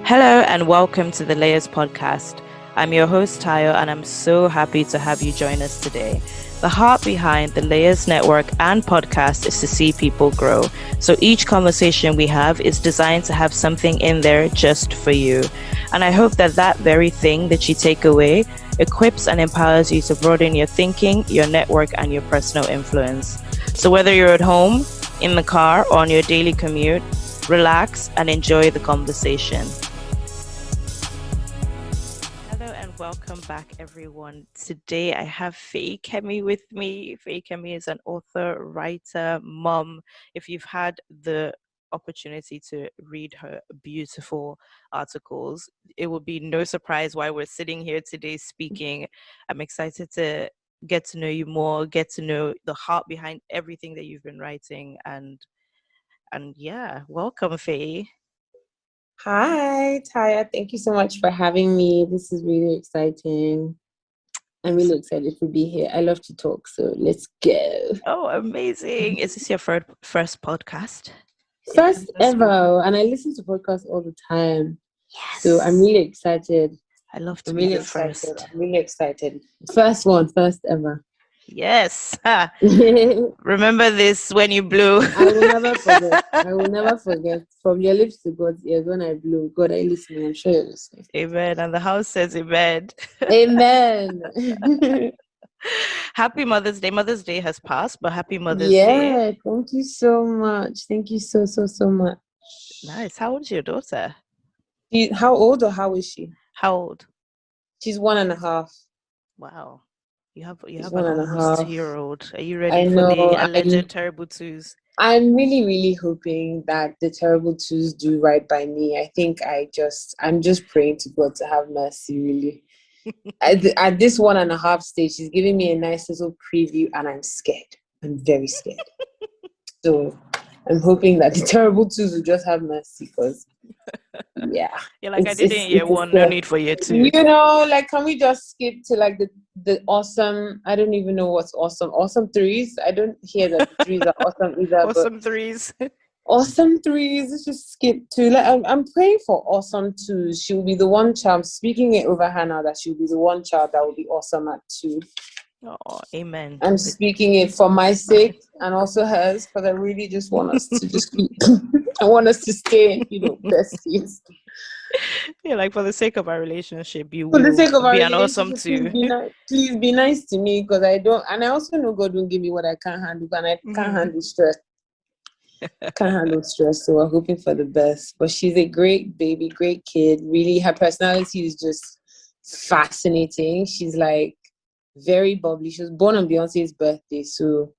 Hello and welcome to the Layers podcast. I'm your host Tayo and I'm so happy to have you join us today. The heart behind the Layers network and podcast is to see people grow. So each conversation we have is designed to have something in there just for you. And I hope that that very thing that you take away equips and empowers you to broaden your thinking, your network, and your personal influence. So whether you're at home, in the car, or on your daily commute, relax and enjoy the conversation. Hello and welcome back, everyone. Today I have Feyi Bello with me. Feyi Bello is an author, writer, mom. If you've had the opportunity to read her beautiful articles, it will be no surprise why we're sitting here today speaking. I'm excited to get to know you more, get to know the heart behind everything that you've been writing, and yeah, welcome, Feyi. Hi, Taya. Thank you so much for having me. This is really exciting. I'm really excited to be here. I love to talk, so let's go. Oh, amazing. Is this your first podcast? First ever, and I listen to podcasts all the time. Yes. So I'm really excited. I love to I'm be really the excited. first. I'm really excited. First one, first ever. Yes. Remember this when you blew. I will never forget. I will never forget. From your lips to God's ears when I blew. God, I listening. I'm sure you're listening. Amen. And the house says amen. Amen. Happy Mother's Day. Mother's Day has passed, but happy Mother's Day. Yeah, thank you so much. Thank you so much. Nice. How old is your daughter? How old or how is she? How old? She's 1.5. Wow. You have She's an one and a almost half. 2-year-old. Are you ready I for the know. alleged terrible twos? I'm really hoping that the terrible twos do right by me. I'm just praying to God to have mercy, really. At this 1.5 stage, she's giving me a nice little preview, and I'm scared. I'm very scared. So I'm hoping that the terrible twos will just have mercy, because yeah. You're like, I did it in year one, no need for year two. Like, can we just skip to like the awesome, I don't even know what's awesome threes. I don't hear that the threes are awesome either. Awesome threes. Awesome threes. Let's just skip to, like, I'm praying for awesome twos. She will be the one child, speaking it over her now, that she'll be the one child that will be awesome at 2. Oh, amen. I'm speaking it for my sake and also hers, because I really just want us to just keep I want us to stay, besties. Yeah, like for the sake of our relationship, you For the will sake of our be an awesome relationship, two. please be nice to me, because I don't, and I also know God won't give me what I can't handle, and I can't handle stress. Can't handle stress, so we're hoping for the best. But she's a great baby, great kid. Really, her personality is just fascinating. She's like very bubbly. She was born on Beyonce's birthday, so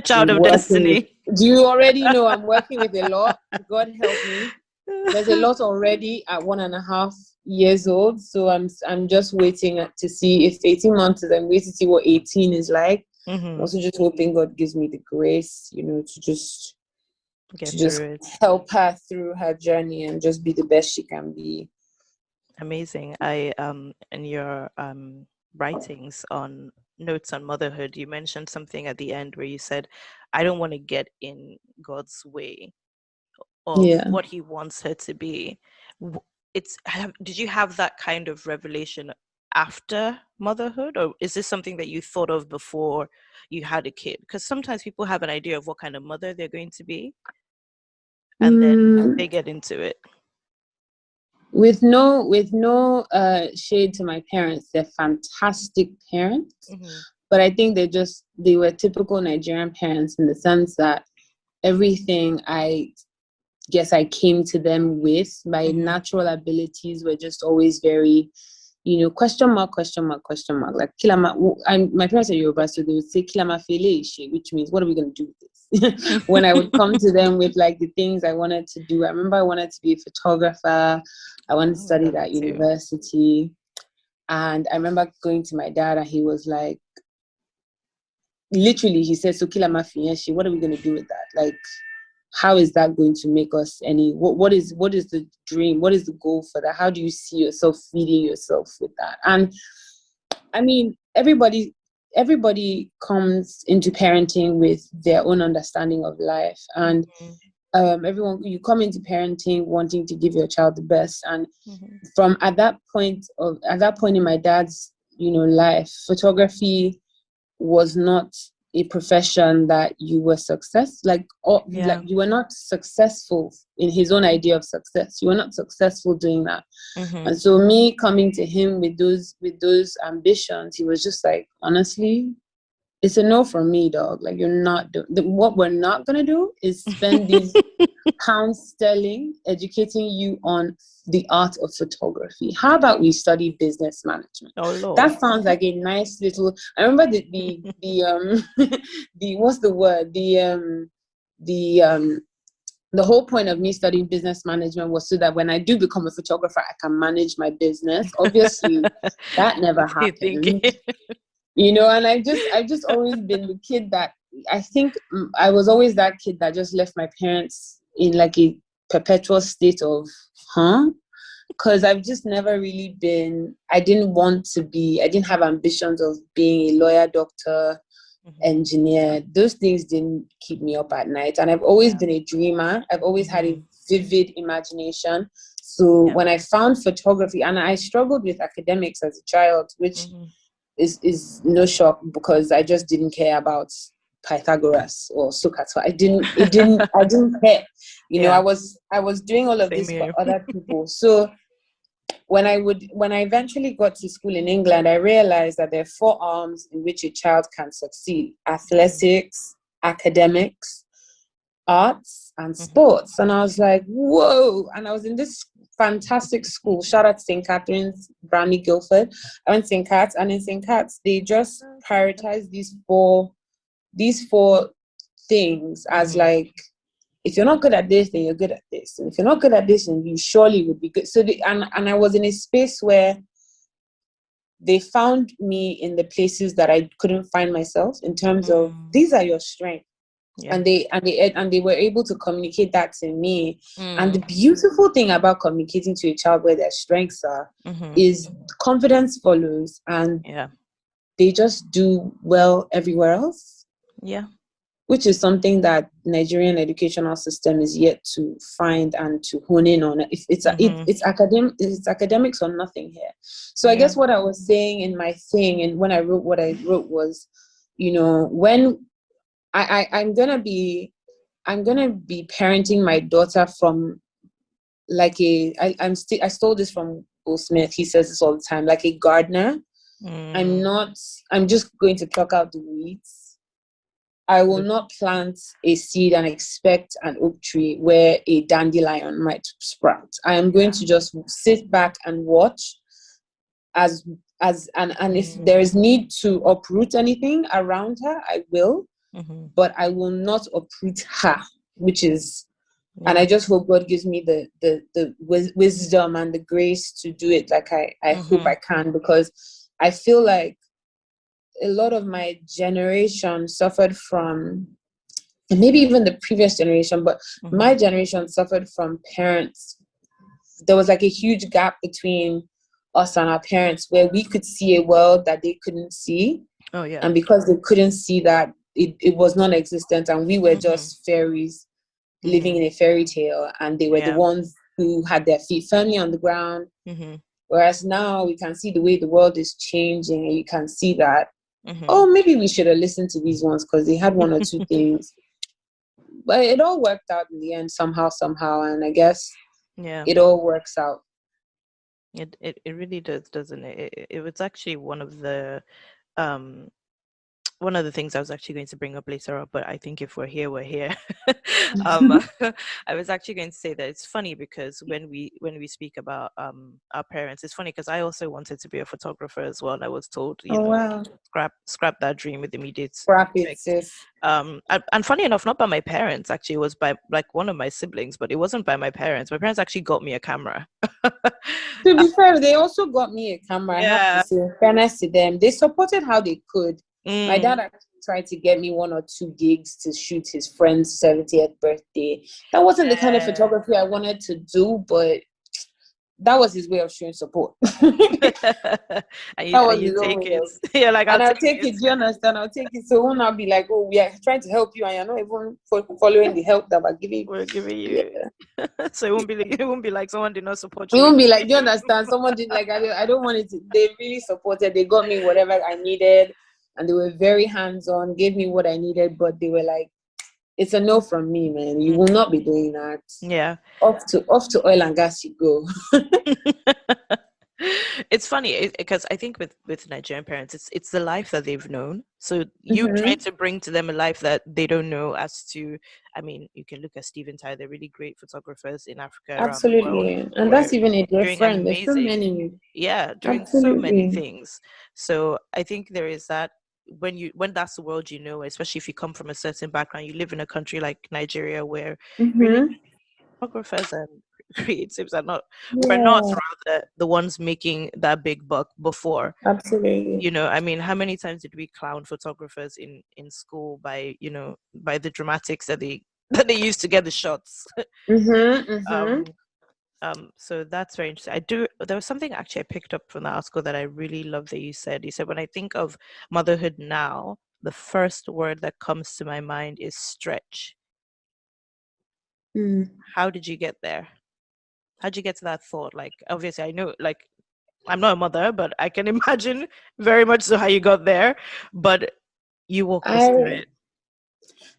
Child of destiny. Do you already know I'm working with a lot? God help me. There's a lot already at 1.5 years old, so I'm just waiting to see if 18 months is. I'm waiting to see what 18 is like. I'm also just hoping God gives me the grace, to just help her through her journey and just be the best she can be. Amazing. I in your writings on notes on motherhood, you mentioned something at the end where you said, I don't want to get in God's way of what he wants her to be. Did you have that kind of revelation after motherhood, or is this something that you thought of before you had a kid? Because sometimes people have an idea of what kind of mother they're going to be, and then they get into it. With no shade to my parents, they're fantastic parents. But I think they were typical Nigerian parents, in the sense that everything I guess I came to them with, my natural abilities were just always very, question mark. Like, my parents are Yoruba, so they would say kilama fele, which means, what are we going to do with this? When I would come to them with like the things I wanted to do. I remember I wanted to be a photographer. I wanted to study at university. And I remember going to my dad, and he was like, literally, he said, so kilama fele, what are we going to do with that? Like, how is that going to make us any, what is the dream? What is the goal for that? How do you see yourself feeding yourself with that? And I mean, everybody comes into parenting with their own understanding of life. And everyone, you come into parenting wanting to give your child the best, and from at that point in my dad's life, photography was not a profession that you were like you were not successful in his own idea of success. You were not successful doing that. And so me coming to him with those ambitions, he was just like, honestly, it's a no from me, dog. Like, you're not what we're not gonna do is spend these pounds sterling educating you on the art of photography. How about we study business management? Oh Lord. That sounds like a nice little. I remember the the what's the word? The whole point of me studying business management was so that when I do become a photographer, I can manage my business. Obviously, that never happened. And I've just always been the kid that, I think I was always that kid that just left my parents in like a perpetual state of, because I've just never really been, I didn't have ambitions of being a lawyer, doctor, engineer. Those things didn't keep me up at night. And I've always been a dreamer. I've always had a vivid imagination. So when I found photography, and I struggled with academics as a child, which is no shock, because I just didn't care about Pythagoras or Socrates. I didn't care. I was doing all of this for other people. So when I eventually got to school in England, I realized that there are 4 arms in which a child can succeed: athletics, academics, arts, and sports. And I was like, whoa. And I was in this fantastic school. Shout out to St. Catherine's, Brownie Guildford. I went to St. Cat's, and in St. Cat's, they just prioritize these four things as like, if you're not good at this, then you're good at this. And if you're not good at this, then you surely would be good. So and I was in a space where they found me in the places that I couldn't find myself, in terms of, these are your strengths. Yeah. And they were able to communicate that to me. And the beautiful thing about communicating to a child where their strengths are is confidence follows, and they just do well everywhere else. Yeah. Which is something that Nigerian educational system is yet to find and to hone in on. It's academics or nothing here. So I guess what I was saying in my thing, and when I wrote what I wrote, was, when I'm gonna be parenting my daughter from like I stole this from Will Smith. He says this all the time, like a gardener. I'm just going to pluck out the weeds. I will not plant a seed and expect an oak tree where a dandelion might sprout. I am going to just sit back and watch and if there is need to uproot anything around her, I will. But I will not uproot her, which is, and I just hope God gives me the wisdom and the grace to do it like I hope I can, because I feel like a lot of my generation suffered from, and maybe even the previous generation, but my generation suffered from parents. There was like a huge gap between us and our parents, where we could see a world that they couldn't see. Oh yeah. And because they couldn't see that, it was non-existent, and we were just fairies living in a fairy tale, and they were the ones who had their feet firmly on the ground. Whereas now we can see the way the world is changing, and you can see that, oh, maybe we should have listened to these ones because they had one or two things. But it all worked out in the end somehow, and I guess it all works out. It really does, doesn't it? It was actually one of the things I was actually going to bring up later on, but I think if we're here, we're here. I was actually going to say that it's funny because when we speak about our parents, it's funny because I also wanted to be a photographer as well, and I was told, scrap that dream with immediate scrap it, sis. And funny enough, not by my parents, actually. It was by like one of my siblings, but it wasn't by my parents. My parents actually got me a camera. To be fair, they also got me a camera. I have to say, in fairness to them, they supported how they could. My dad actually tried to get me 1 or 2 gigs to shoot his friend's 70th birthday. That wasn't the kind of photography I wanted to do, but that was his way of showing support. And That was you his own take way it. of, You're like, I'll and I'll take take it. it. Do you understand? I'll take it. So when I'll be like, oh, we are trying to help you, and you're not even following the help that we're giving. We're giving Yeah. you. So it won't be like someone did not support It you. won't be like, do you understand? Someone did, like, I don't want it to. They really supported. They got me whatever I needed, and they were very hands-on. Gave me what I needed, but they were like, it's a no from me, man. You will not be doing that. Yeah. Off to oil and gas you go. It's funny because I think with Nigerian parents, it's the life that they've known. So you try Mm-hmm. to bring to them a life that they don't know. As to, I mean, you can look at Steve and Ty; they're really great photographers in Africa, around the world, Absolutely, and who are that's even a doing different. There's so amazing. many. Yeah, doing so many Absolutely. things. So I think there is that when that's the world, you know, especially if you come from a certain background, you live in a country like Nigeria where really Mm-hmm. photographers and creatives are not we're not Yeah, rather the ones making that big buck before. absolutely. You know, I mean, how many times did we clown photographers in school by, you know, by the dramatics that they that they used to get the shots. Mm-hmm. Mm-hmm. um so that's very interesting. There was something actually I picked up from the article that I really love that you said, when I think of motherhood now, the first word that comes to my mind is stretch. Mm. How did you get there? How'd you get to that thought? Like, obviously I know, like, I'm not a mother, but I can imagine very much so how you got there. But you walk us through I it.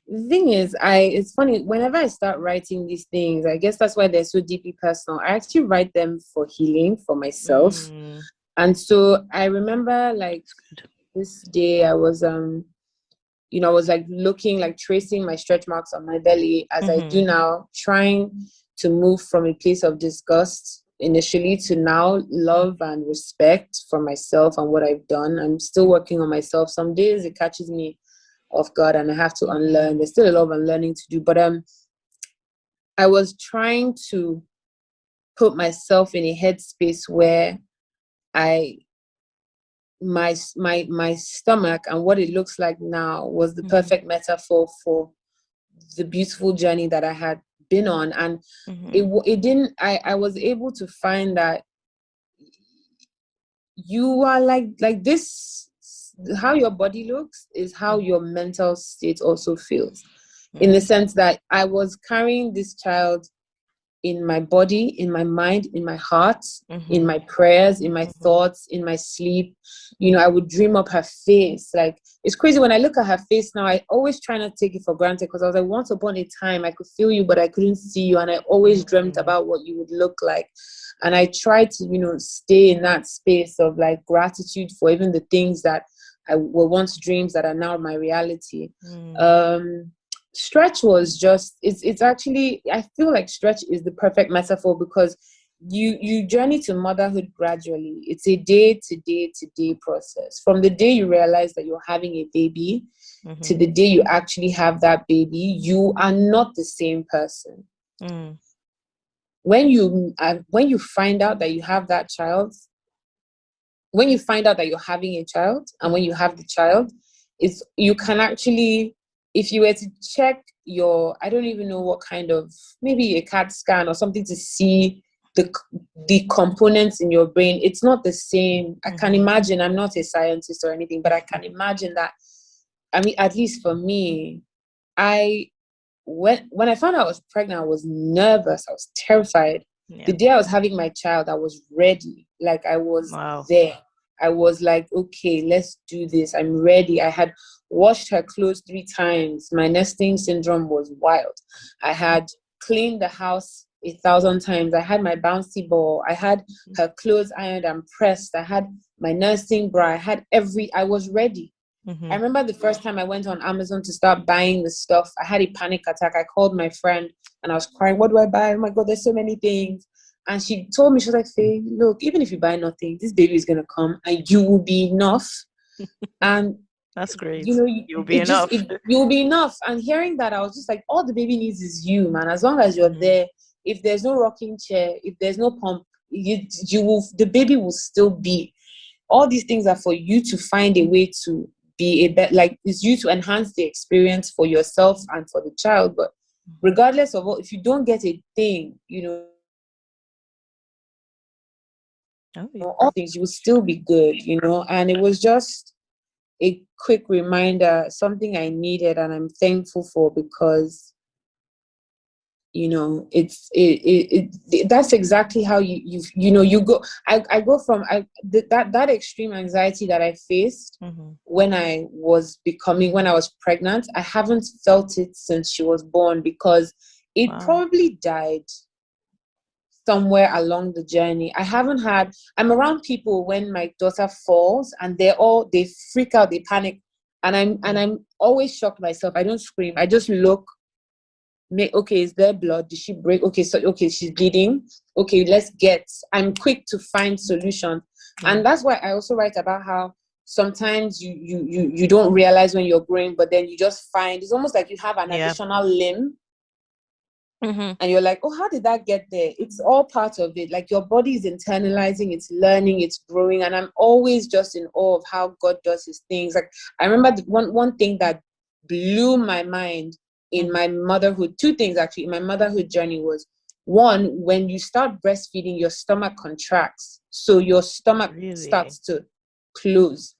The thing is, it's funny, whenever I start writing these things, I guess that's why they're so deeply personal. I actually write them for healing for myself. Mm, And so I remember, like, that's good. this day I was I was like looking, like tracing my stretch marks on my belly as I do Mm-hmm. now, trying to move from a place of disgust initially to now love and respect for myself and what I've done. I'm still working on myself. Some days it catches me off guard and I have to unlearn. There's still a lot of unlearning to do, but I was trying to put myself in a headspace where I my stomach and what it looks like now was the Mm-hmm. perfect metaphor for the beautiful journey that I had been on. And Mm-hmm. it didn't, I was able to find that you are like this. How your body looks is how your mental state also feels, in the Mm-hmm. sense that I was carrying this child in my body, in my mind, in my heart, in Mm-hmm. my prayers, in my Mm-hmm. thoughts, in my sleep. I would dream up her face. Like, it's crazy when I look at her face now. I always try not to take it for granted, because I was like, once upon a time I could feel you, but I couldn't see you, and I always dreamt Mm-hmm. about what you would look like. And I tried to, stay in that space of like gratitude for even the things that I were once dreams that are now my reality. Stretch was just, it's actually, I feel like stretch is the perfect metaphor, because you journey to motherhood gradually. It's a day to day to day process. From the day you realize that you're having a baby to Mm-hmm. the day you actually have that baby, you are not the same person. Mm-hmm. When you find out that you have that child, when you find out that you're having a child, and when you have the child, it's, you can actually, if you were to check your, I don't even know what kind of, maybe a CAT scan or something, to see the components in your brain, it's not the same. I can Mm-hmm. imagine, I'm not a scientist or anything, but I can imagine that, I mean, at least for me, I when I found out I was pregnant, I was nervous. I was terrified. The Yeah. day I was having my child, I was ready. Like, I was Wow. there. I was like, okay, let's do this. I'm ready. I had washed her clothes 3 times. My nesting syndrome was wild. I had cleaned the house 1,000 times. I had my bouncy ball. I had her clothes ironed and pressed. I had my nursing bra. I was ready. I Mm-hmm. remember the first time I went on Amazon to start buying the stuff, I had a panic attack. I called my friend and I was crying, what do I buy? Oh my God, there's so many things. And she told me, she was like, Faye, look, even if you buy nothing, this baby is going to come and you will be enough. And, That's great. you know, You'll be enough. you will be enough. And hearing that, I was just like, all the baby needs is you, man. As long as you're Mm-hmm. there, if there's no rocking chair, if there's no pump, the baby will still be. All these things are for you to find a way to be a better, like, it's you to enhance the experience for yourself and for the child. But regardless of what, if you don't get a thing, all things, you will still be good, and it was just a quick reminder, something I needed, and I'm thankful for, because that's exactly how you go. I go from that extreme anxiety that I faced when I was pregnant. I haven't felt it since she was born, because it probably died somewhere along the journey. I'm around people when my daughter falls, and they freak out, they panic, and I'm always shocked myself. I don't scream. I just look. Okay, is there blood? Did she break? Okay, she's bleeding. Okay, I'm quick to find solutions. And that's why I also write about how sometimes you don't realize when you're growing, but then you just find, it's almost like you have an additional limb. And you're like, oh, how did that get there? It's all part of it. Like, your body is internalizing, it's learning, it's growing. And I'm always just in awe of how God does his things. Like, I remember one thing that blew my mind in my motherhood, two things actually, in my motherhood journey was, one, when you start breastfeeding, your stomach contracts. So your stomach starts to close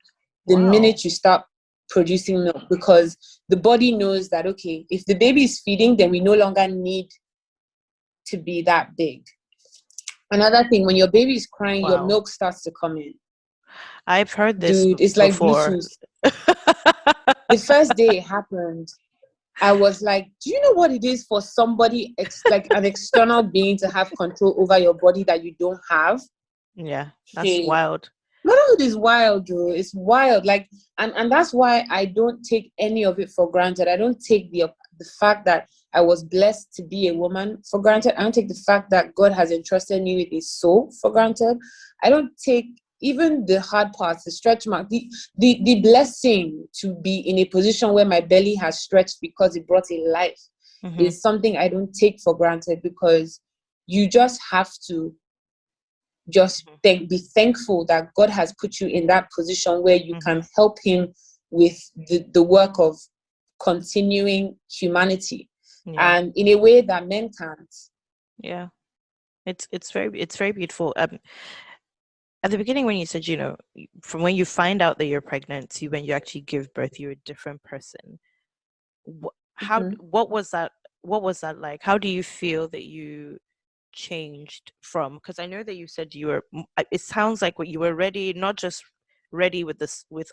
the minute you start producing milk, because the body knows that, okay, if the baby is feeding, then we no longer need to be that big. Another thing, when your baby is crying, your milk starts to come in. I've heard this. Dude, it's before. Like Bluetooth. The first day it happened, I was like, do you know what it is for somebody, like an external being, to have control over your body that you don't have? Yeah, that's wild. Motherhood is wild, bro. It's wild. Like, and that's why I don't take any of it for granted. I don't take the fact that I was blessed to be a woman for granted. I don't take the fact that God has entrusted me with a soul for granted. I don't take even the hard parts, the stretch mark, the blessing to be in a position where my belly has stretched because it brought a life is something I don't take for granted, because you just have to be thankful that God has put you in that position where you can help him with the work of continuing humanity, and in a way that men can't. Yeah, it's very beautiful. At the beginning, when you said, from when you find out that you're pregnant to when you actually give birth, you're a different person. What was that like? How do you feel that you changed from? Because I know that you said it sounds like you were ready, not just ready with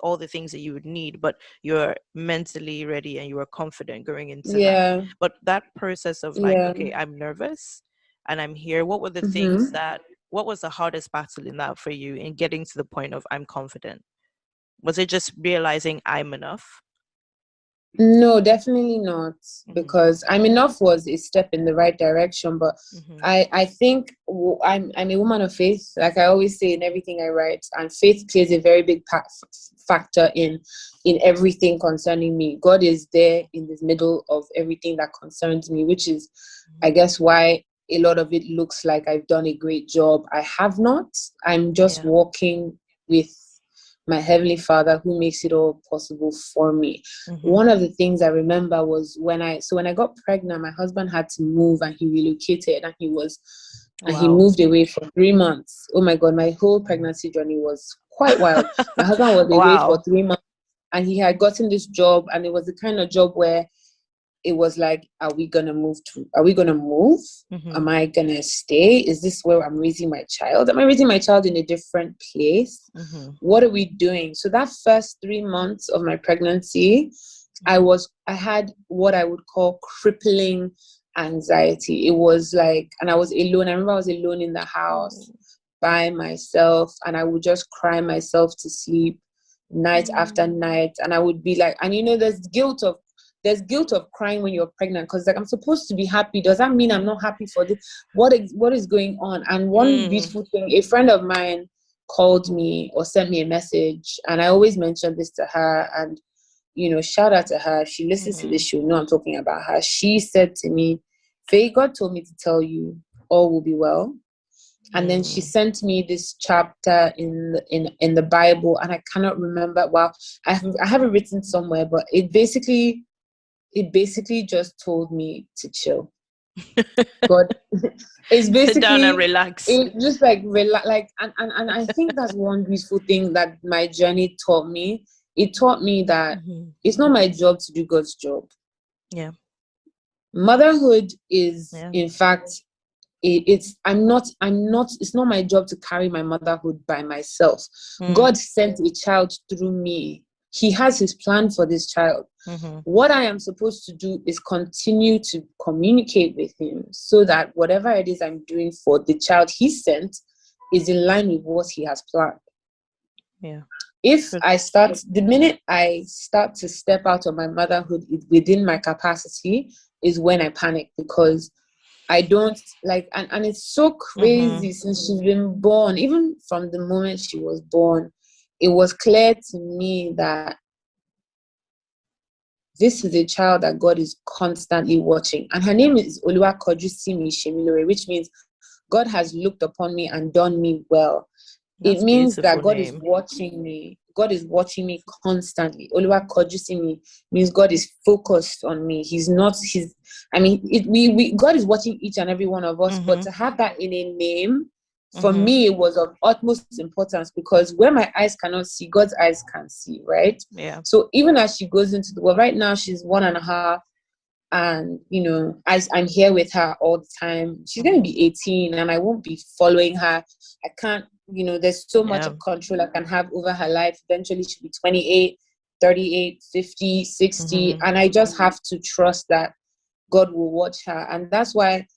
all the things that you would need, but you're mentally ready and you were confident going into that. But that process of okay, I'm nervous and I'm here, what were the things what was the hardest battle in that for you, in getting to the point of I'm confident? Was it just realizing I'm enough? No, definitely not, because I'm enough was a step in the right direction, but I think I'm a woman of faith, like I always say in everything I write, and faith plays a very big factor in everything concerning me. God is there in the middle of everything that concerns me, which is, I guess, why a lot of it looks like I've done a great job. I have not. I'm just walking with my Heavenly Father, who makes it all possible for me. One of the things I remember was when I got pregnant, my husband had to move, and he relocated, and he moved away for 3 months. Oh my God, my whole pregnancy journey was quite wild. My husband was away for 3 months, and he had gotten this job, and it was the kind of job where it was like, are we gonna move? Am I gonna stay? Is this where I'm raising my child? Am I raising my child in a different place? What are we doing? So that first 3 months of my pregnancy, I had what I would call crippling anxiety. It was like, and I was alone. I remember I was alone in the house by myself, and I would just cry myself to sleep night after night. And I would be like, and there's guilt of crying when you're pregnant, because like, I'm supposed to be happy. Does that mean I'm not happy for this? What is going on? And one beautiful thing, a friend of mine called me or sent me a message, and I always mention this to her, and shout out to her. If she listens to this, she'll know I'm talking about her. She said to me, Feyi, God told me to tell you all will be well. And then she sent me this chapter in the Bible, and I cannot remember. Well, I have it written somewhere, but it basically just told me to chill. God is Sit down and basically relax. it just like and I think that's one beautiful thing that my journey taught me. It taught me that it's not my job to do God's job. Yeah. Motherhood is, in fact, it's not it's not my job to carry my motherhood by myself. God sent a child through me. He has his plan for this child. What I am supposed to do is continue to communicate with him so that whatever it is I'm doing for the child he sent is in line with what he has planned. Yeah. If the minute I start to step out of my motherhood within my capacity is when I panic, because I don't like, and it's so crazy since she's been born, even from the moment she was born, it was clear to me that this is a child that God is constantly watching. And her name is Oluwakojusimi Shemilore, which means God has looked upon me and done me well. That's it means that God name. is watching me. God is watching me constantly. Oluwakojusimi means God is focused on me. God is watching each and every one of us, but to have that in a name, for me, it was of utmost importance, because where my eyes cannot see, God's eyes can see, right? Yeah. So even as she goes into the world, right now she's 1.5, and I'm here with her all the time. She's going to be 18, and I won't be following her. I can't, there's so much of control I can have over her life. Eventually she'll be 28, 38, 50, 60, and I just have to trust that God will watch her. And that's why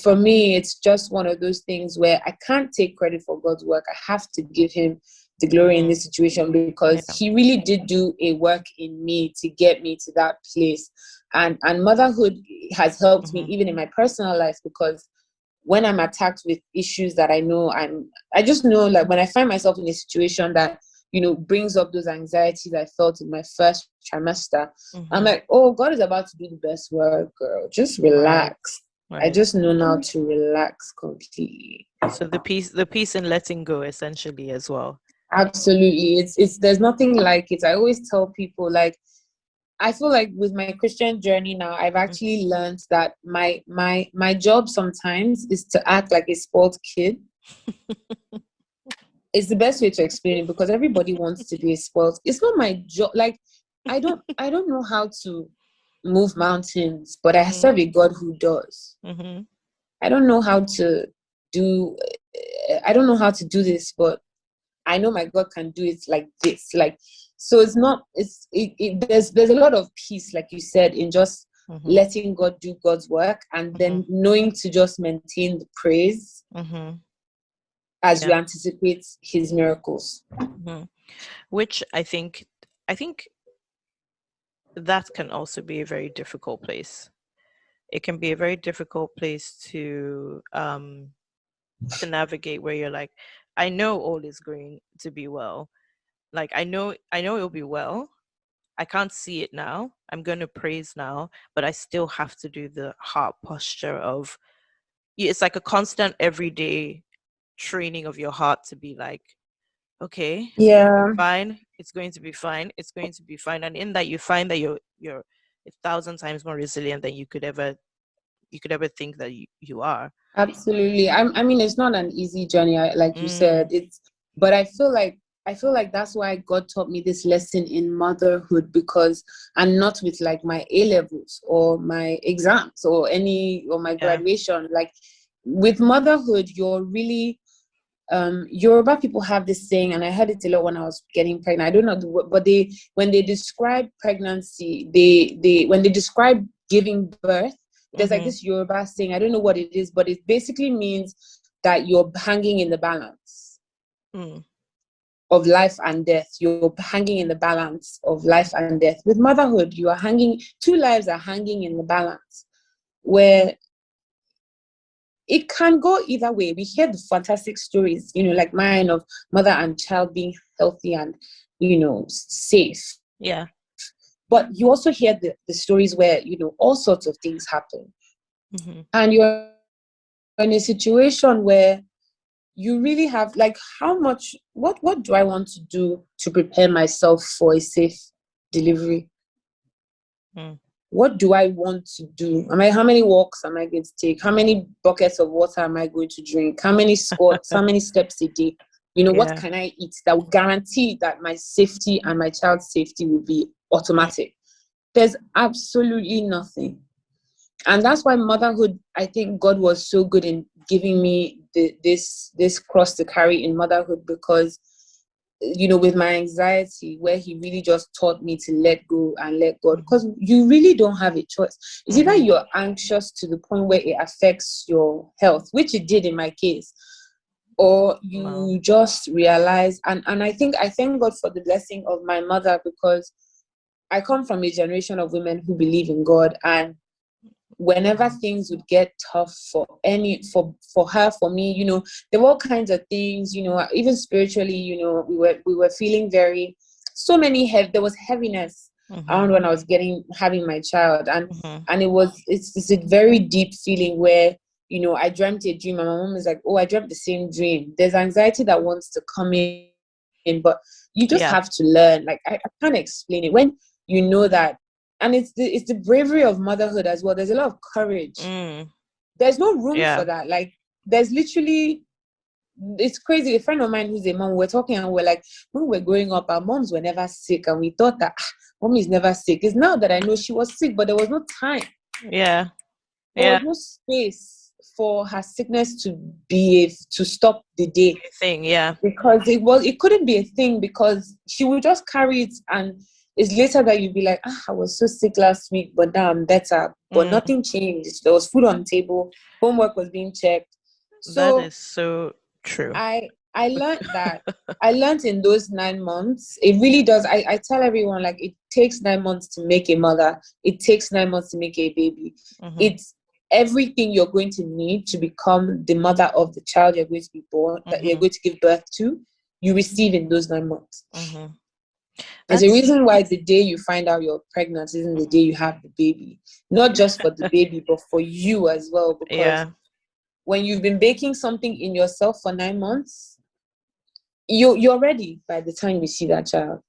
for me, it's just one of those things where I can't take credit for God's work. I have to give him the glory in this situation, because he really did do a work in me to get me to that place. And motherhood has helped me even in my personal life, because when I'm attacked with issues that I just know, like when I find myself in a situation that brings up those anxieties I felt in my first trimester, I'm like, oh, God is about to do the best work, girl. Just relax. Right. I just know now to relax completely. So the peace in letting go, essentially, as well. Absolutely. It's there's nothing like it. I always tell people, like, I feel like with my Christian journey now, I've actually learned that my job sometimes is to act like a spoiled kid. It's the best way to explain it, because everybody wants to be a spoiled. It's not my job. Like, I don't know how to move mountains, but I serve a God who does. I don't know how to do this, but I know my God can do it like this. Like, so there's a lot of peace, like you said, in just letting God do God's work, and then knowing to just maintain the praise as you anticipate his miracles. Which I think that can also be a very difficult place. It can be a very difficult place to navigate, where you're like, I know all is going to be well. Like, I know it'll be well. I can't see it now. I'm going to praise now, but I still have to do the heart posture of, it's like a constant everyday training of your heart to be like, okay, fine, it's going to be fine, it's going to be fine. And in that, you find that you're 1,000 times more resilient than you could ever think that you are. Absolutely. I mean, it's not an easy journey, like you said. But I feel like that's why God taught me this lesson in motherhood, because I'm not with like my A levels or my exams or my graduation. Like, with motherhood, you're really Yoruba people have this saying, and I heard it a lot when I was getting pregnant. I don't know the word, but when they describe pregnancy, when they describe giving birth, there's like this Yoruba saying, I don't know what it is, but it basically means that you're hanging in the balance of life and death. You're hanging in the balance of life and death. With motherhood, two lives are hanging in the balance, where it can go either way. We hear the fantastic stories, like mine, of mother and child being healthy and, safe. Yeah. But you also hear the stories where, all sorts of things happen. And you're in a situation where you really have, like, what do I want to do to prepare myself for a safe delivery? what do I want to do? How many walks am I going to take? How many buckets of water am I going to drink? How many squats? How many steps a day? What can I eat that will guarantee that my safety and my child's safety will be automatic? There's absolutely nothing. And that's why motherhood, I think God was so good in giving me this cross to carry in motherhood, because with my anxiety, where he really just taught me to let go and let God, because you really don't have a choice. It's either you're anxious to the point where it affects your health, which it did in my case, or you just realize, and I thank God for the blessing of my mother, because I come from a generation of women who believe in God, and whenever things would get tough for her, for me, there were all kinds of things, even spiritually, we were feeling there was heaviness around when I was having my child, and it's a very deep feeling where, I dreamt a dream and my mom is like, oh, I dreamt the same dream. There's anxiety that wants to come in, but you just have to learn. Like, I can't explain it when you know that. And it's the bravery of motherhood as well. There's a lot of courage. There's no room for that. Like, there's literally, it's crazy. A friend of mine who's a mom, we're talking and we're like, when we were growing up, our moms were never sick, and we thought that mom is never sick. It's now that I know she was sick, but there was no time. There was no space for her sickness to stop the day. Because it couldn't be a thing, because she would just carry it, and it's later that you'd be like, I was so sick last week, but now I'm better. But nothing changed. There was food on the table. Homework was being checked. So that is so true. I learned that. I learned in those 9 months. It really does. I tell everyone, like, it takes 9 months to make a mother. It takes 9 months to make a baby. It's everything you're going to need to become the mother of the child you're going to be born, that you're going to give birth to, you receive in those 9 months. There's a reason why the day you find out you're pregnant isn't the day you have the baby. Not just for the baby, but for you as well. Because when you've been baking something in yourself for 9 months, you're ready by the time you see that child.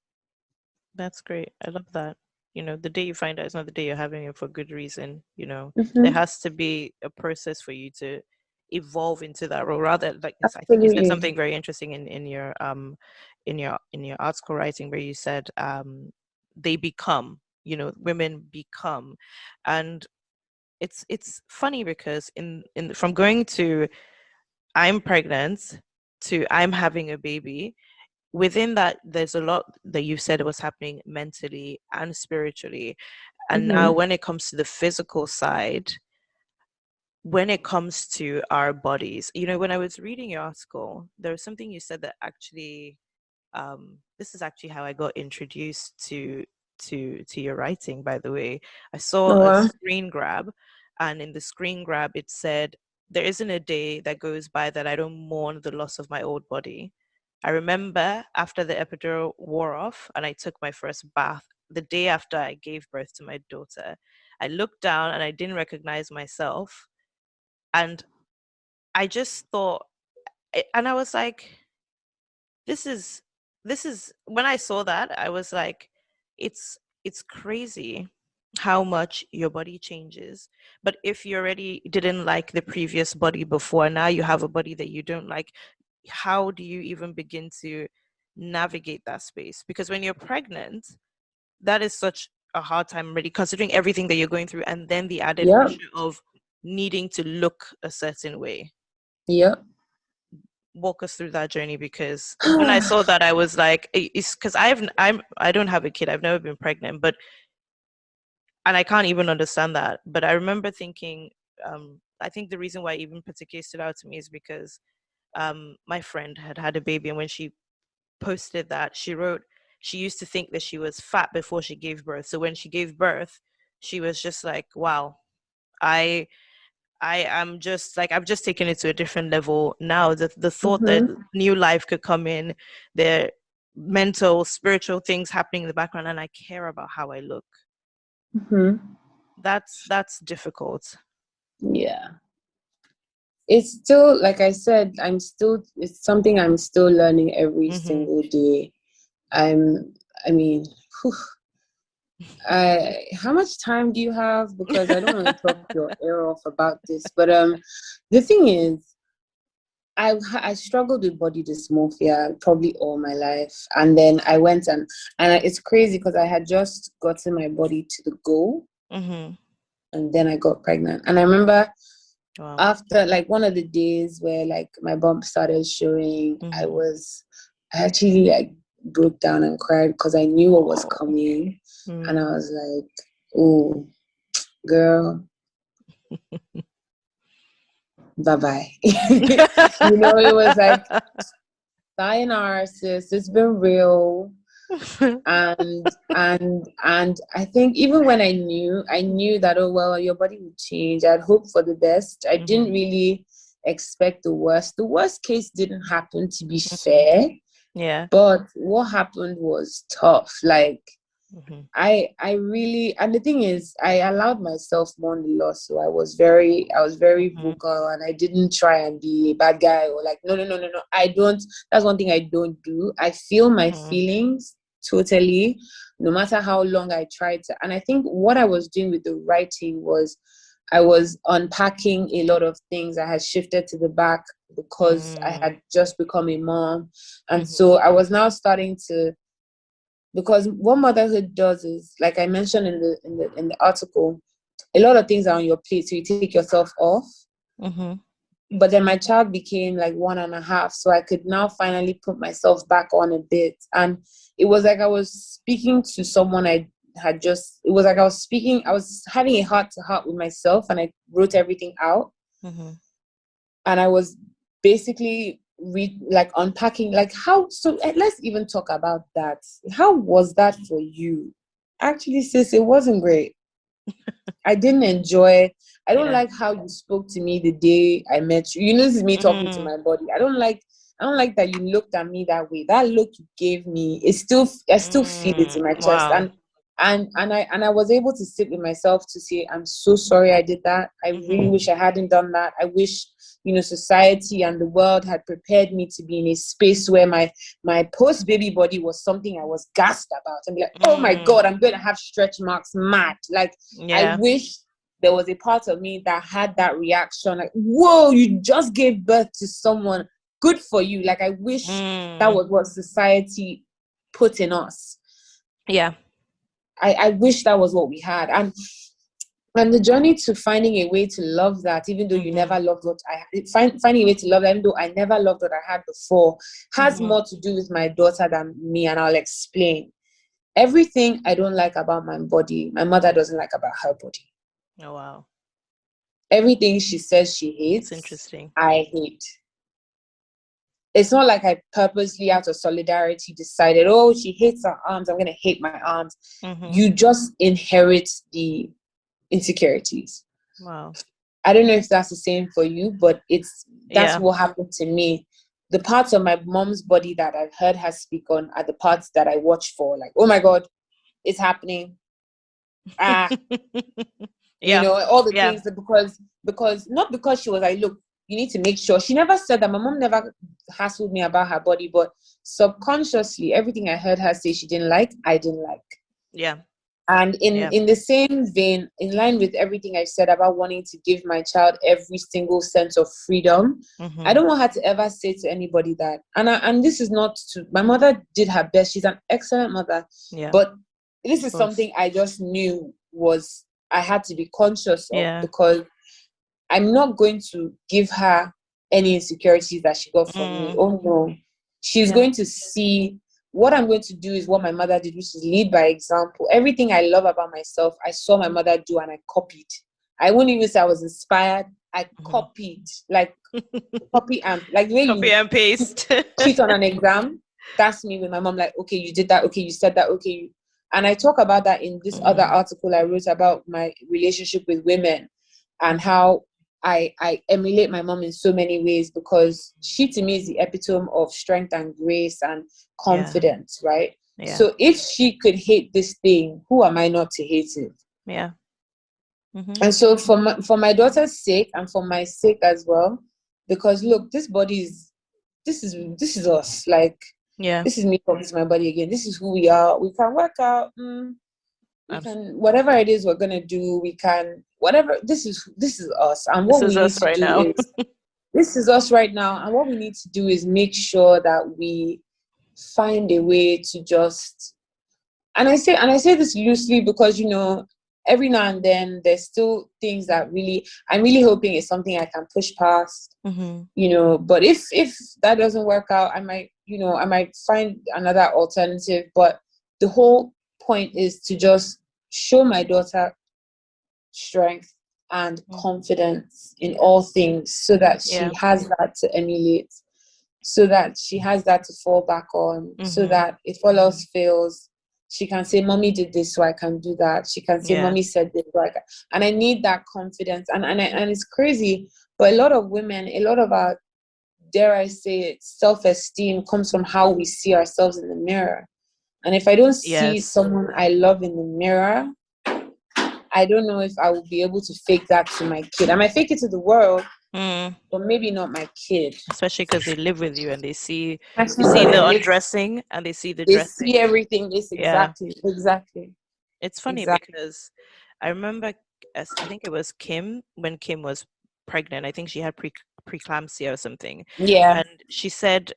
That's great. I love that. The day you find out it's not the day you're having it for good reason. There has to be a process for you to evolve into that role. Rather, like, I think you said something very interesting in your article writing, where you said they become, women become. And it's funny because in from going to I'm pregnant to I'm having a baby, within that there's a lot that you said was happening mentally and spiritually. And now when it comes to the physical side, when it comes to our bodies, when I was reading your article, there was something you said that actually this is actually how I got introduced to your writing, by the way. I saw a screen grab, and in the screen grab it said, there isn't a day that goes by that I don't mourn the loss of my old body. I remember after the epidural wore off and I took my first bath, the day after I gave birth to my daughter, I looked down and I didn't recognize myself. And I just thought, and I was like, this is when I saw that, I was like, it's crazy how much your body changes. But if you already didn't like the previous body before, now you have a body that you don't like, how do you even begin to navigate that space? Because when you're pregnant, that is such a hard time already, considering everything that you're going through, and then the added pressure of needing to look a certain way. Walk us through that journey, because when I saw that, I was like, it's because I don't have a kid, I've never been pregnant, and I can't even understand that. But I remember thinking, I think the reason why even particularly stood out to me is because my friend had a baby, and when she posted that, she wrote she used to think that she was fat before she gave birth. So when she gave birth, she was just like, wow, I am just like, I've just taken it to a different level now. The thought that new life could come in, the mental, spiritual things happening in the background, and I care about how I look. That's difficult. Yeah. It's still, like I said, it's something I'm still learning every single day. I mean, How much time do you have? Because I don't want to talk your ear off about this. But the thing is, I struggled with body dysmorphia probably all my life, and then I went and it's crazy because I had just gotten my body to the goal, and then I got pregnant. And I remember after like one of the days where like my bump started showing, I actually like broke down and cried because I knew what was coming, and I was like, "Oh, girl." Bye-bye. It was like, sayonara, sis, it's been real. and I think even when I knew that, oh well, your body would change. I'd hoped for the best. I didn't really expect the worst. The worst case didn't happen, to be fair. Yeah. But what happened was tough. Like I really, and the thing is, I allowed myself mourn the loss. So I was very vocal, and I didn't try and be a bad guy or like, no. I don't, that's one thing I don't do. I feel my feelings totally, no matter how long I tried to. And I think what I was doing with the writing was I was unpacking a lot of things. I had shifted to the back because I had just become a mom. And so I was now starting to, because what motherhood does is, like I mentioned in the article, a lot of things are on your plate, so you take yourself off. But then my child became like 1.5, so I could now finally put myself back on a bit. And it was like I was speaking to someone I was having a heart-to-heart with myself, and I wrote everything out. And I was basically unpacking like how. So let's even talk about that. How was that for you? Actually, sis, it wasn't great. I didn't enjoy. I don't like how you spoke to me the day I met you. This is me talking to my body. I don't like that you looked at me that way. That look you gave me, I still feel it in my chest. And I was able to sit with myself to say, I'm so sorry I did that. I really wish I hadn't done that. I wish, society and the world had prepared me to be in a space where my post-baby body was something I was gassed about. And be like, oh my God, I'm going to have stretch marks, mad. Like, I wish there was a part of me that had that reaction. Like, whoa, you just gave birth to someone. Good for you. Like, I wish that was what society put in us. Yeah. I wish that was what we had. And the journey to finding a way to love that, even though you never loved what finding a way to love that, even though I never loved what I had before, has more to do with my daughter than me. And I'll explain. Everything I don't like about my body, my mother doesn't like about her body. Oh, wow. Everything she says she hates, it's interesting. I hate. It's not like I purposely, out of solidarity, decided, oh, she hates her arms, I'm going to hate my arms. You just inherit the insecurities. Wow. I don't know if that's the same for you, but that's what happened to me. The parts of my mom's body that I've heard her speak on are the parts that I watch for. Like, oh my God, it's happening. All the things that because not because she was like, look, you need to make sure. She never said that. My mom never hassled me about her body, but subconsciously, everything I heard her say she didn't like, I didn't like. Yeah. And in the same vein, in line with everything I said about wanting to give my child every single sense of freedom, I don't want her to ever say to anybody that. And this is not to, my mother did her best. She's an excellent mother. Yeah. But this is something I just knew was I had to be conscious of, because I'm not going to give her any insecurities that she got from me. Oh no. She's going to see. What I'm going to do is what my mother did, which is lead by example. Everything I love about myself, I saw my mother do and I copied. I wouldn't even say I was inspired. I copied, like copy and like the way copy and paste. cheat on an exam. That's me with my mom. Like, okay, you did that. Okay, you said that. Okay, and I talk about that in this other article I wrote about my relationship with women and how I emulate my mom in so many ways, because she to me is the epitome of strength and grace and confidence, right? Yeah. So if she could hate this thing, who am I not to hate it? Yeah. And so for my daughter's sake and for my sake as well, because look, this body is this is us. Like, this is me talking to my body again. This is who we are. We can work out. whatever it is we're gonna do, we can whatever. This is us, and what we need to right do now. is this is us right now, and what we need to do is make sure that we find a way to just. And I say this loosely because every now and then there's still things that I'm really hoping is something I can push past. But if that doesn't work out, I might find another alternative. But the whole point is to just show my daughter strength and confidence in all things, so that she has that to emulate, so that she has that to fall back on, so that if all else fails, she can say, "Mommy did this, so I can do that." She can say, "Mommy said this, so I can." And I need that confidence. And it's crazy, but a lot of women, a lot of our, dare I say it, self-esteem comes from how we see ourselves in the mirror. And if I don't see someone I love in the mirror, I don't know if I will be able to fake that to my kid. I might fake it to the world, but maybe not my kid. Especially because they live with you and they see the undressing and they see the dressing. They see everything. Exactly. It's funny because I remember, I think it was Kim, when Kim was pregnant. I think she had preeclampsia or something. Yeah. And she said,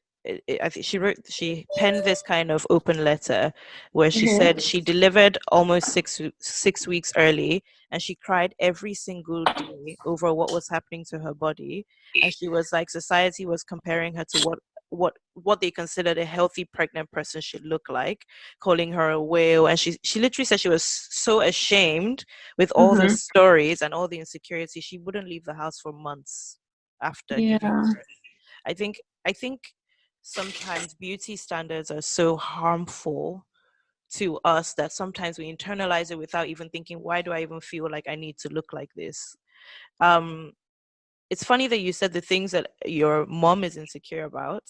I think she penned this kind of open letter where she said she delivered almost 6 weeks early, and she cried every single day over what was happening to her body. And she was like, society was comparing her to what they considered a healthy pregnant person should look like, calling her a whale. And she literally said she was so ashamed with all the stories and all the insecurity, she wouldn't leave the house for months after giving birth. I think sometimes beauty standards are so harmful to us that sometimes we internalize it without even thinking, why do I even feel like I need to look like this? It's funny that you said the things that your mom is insecure about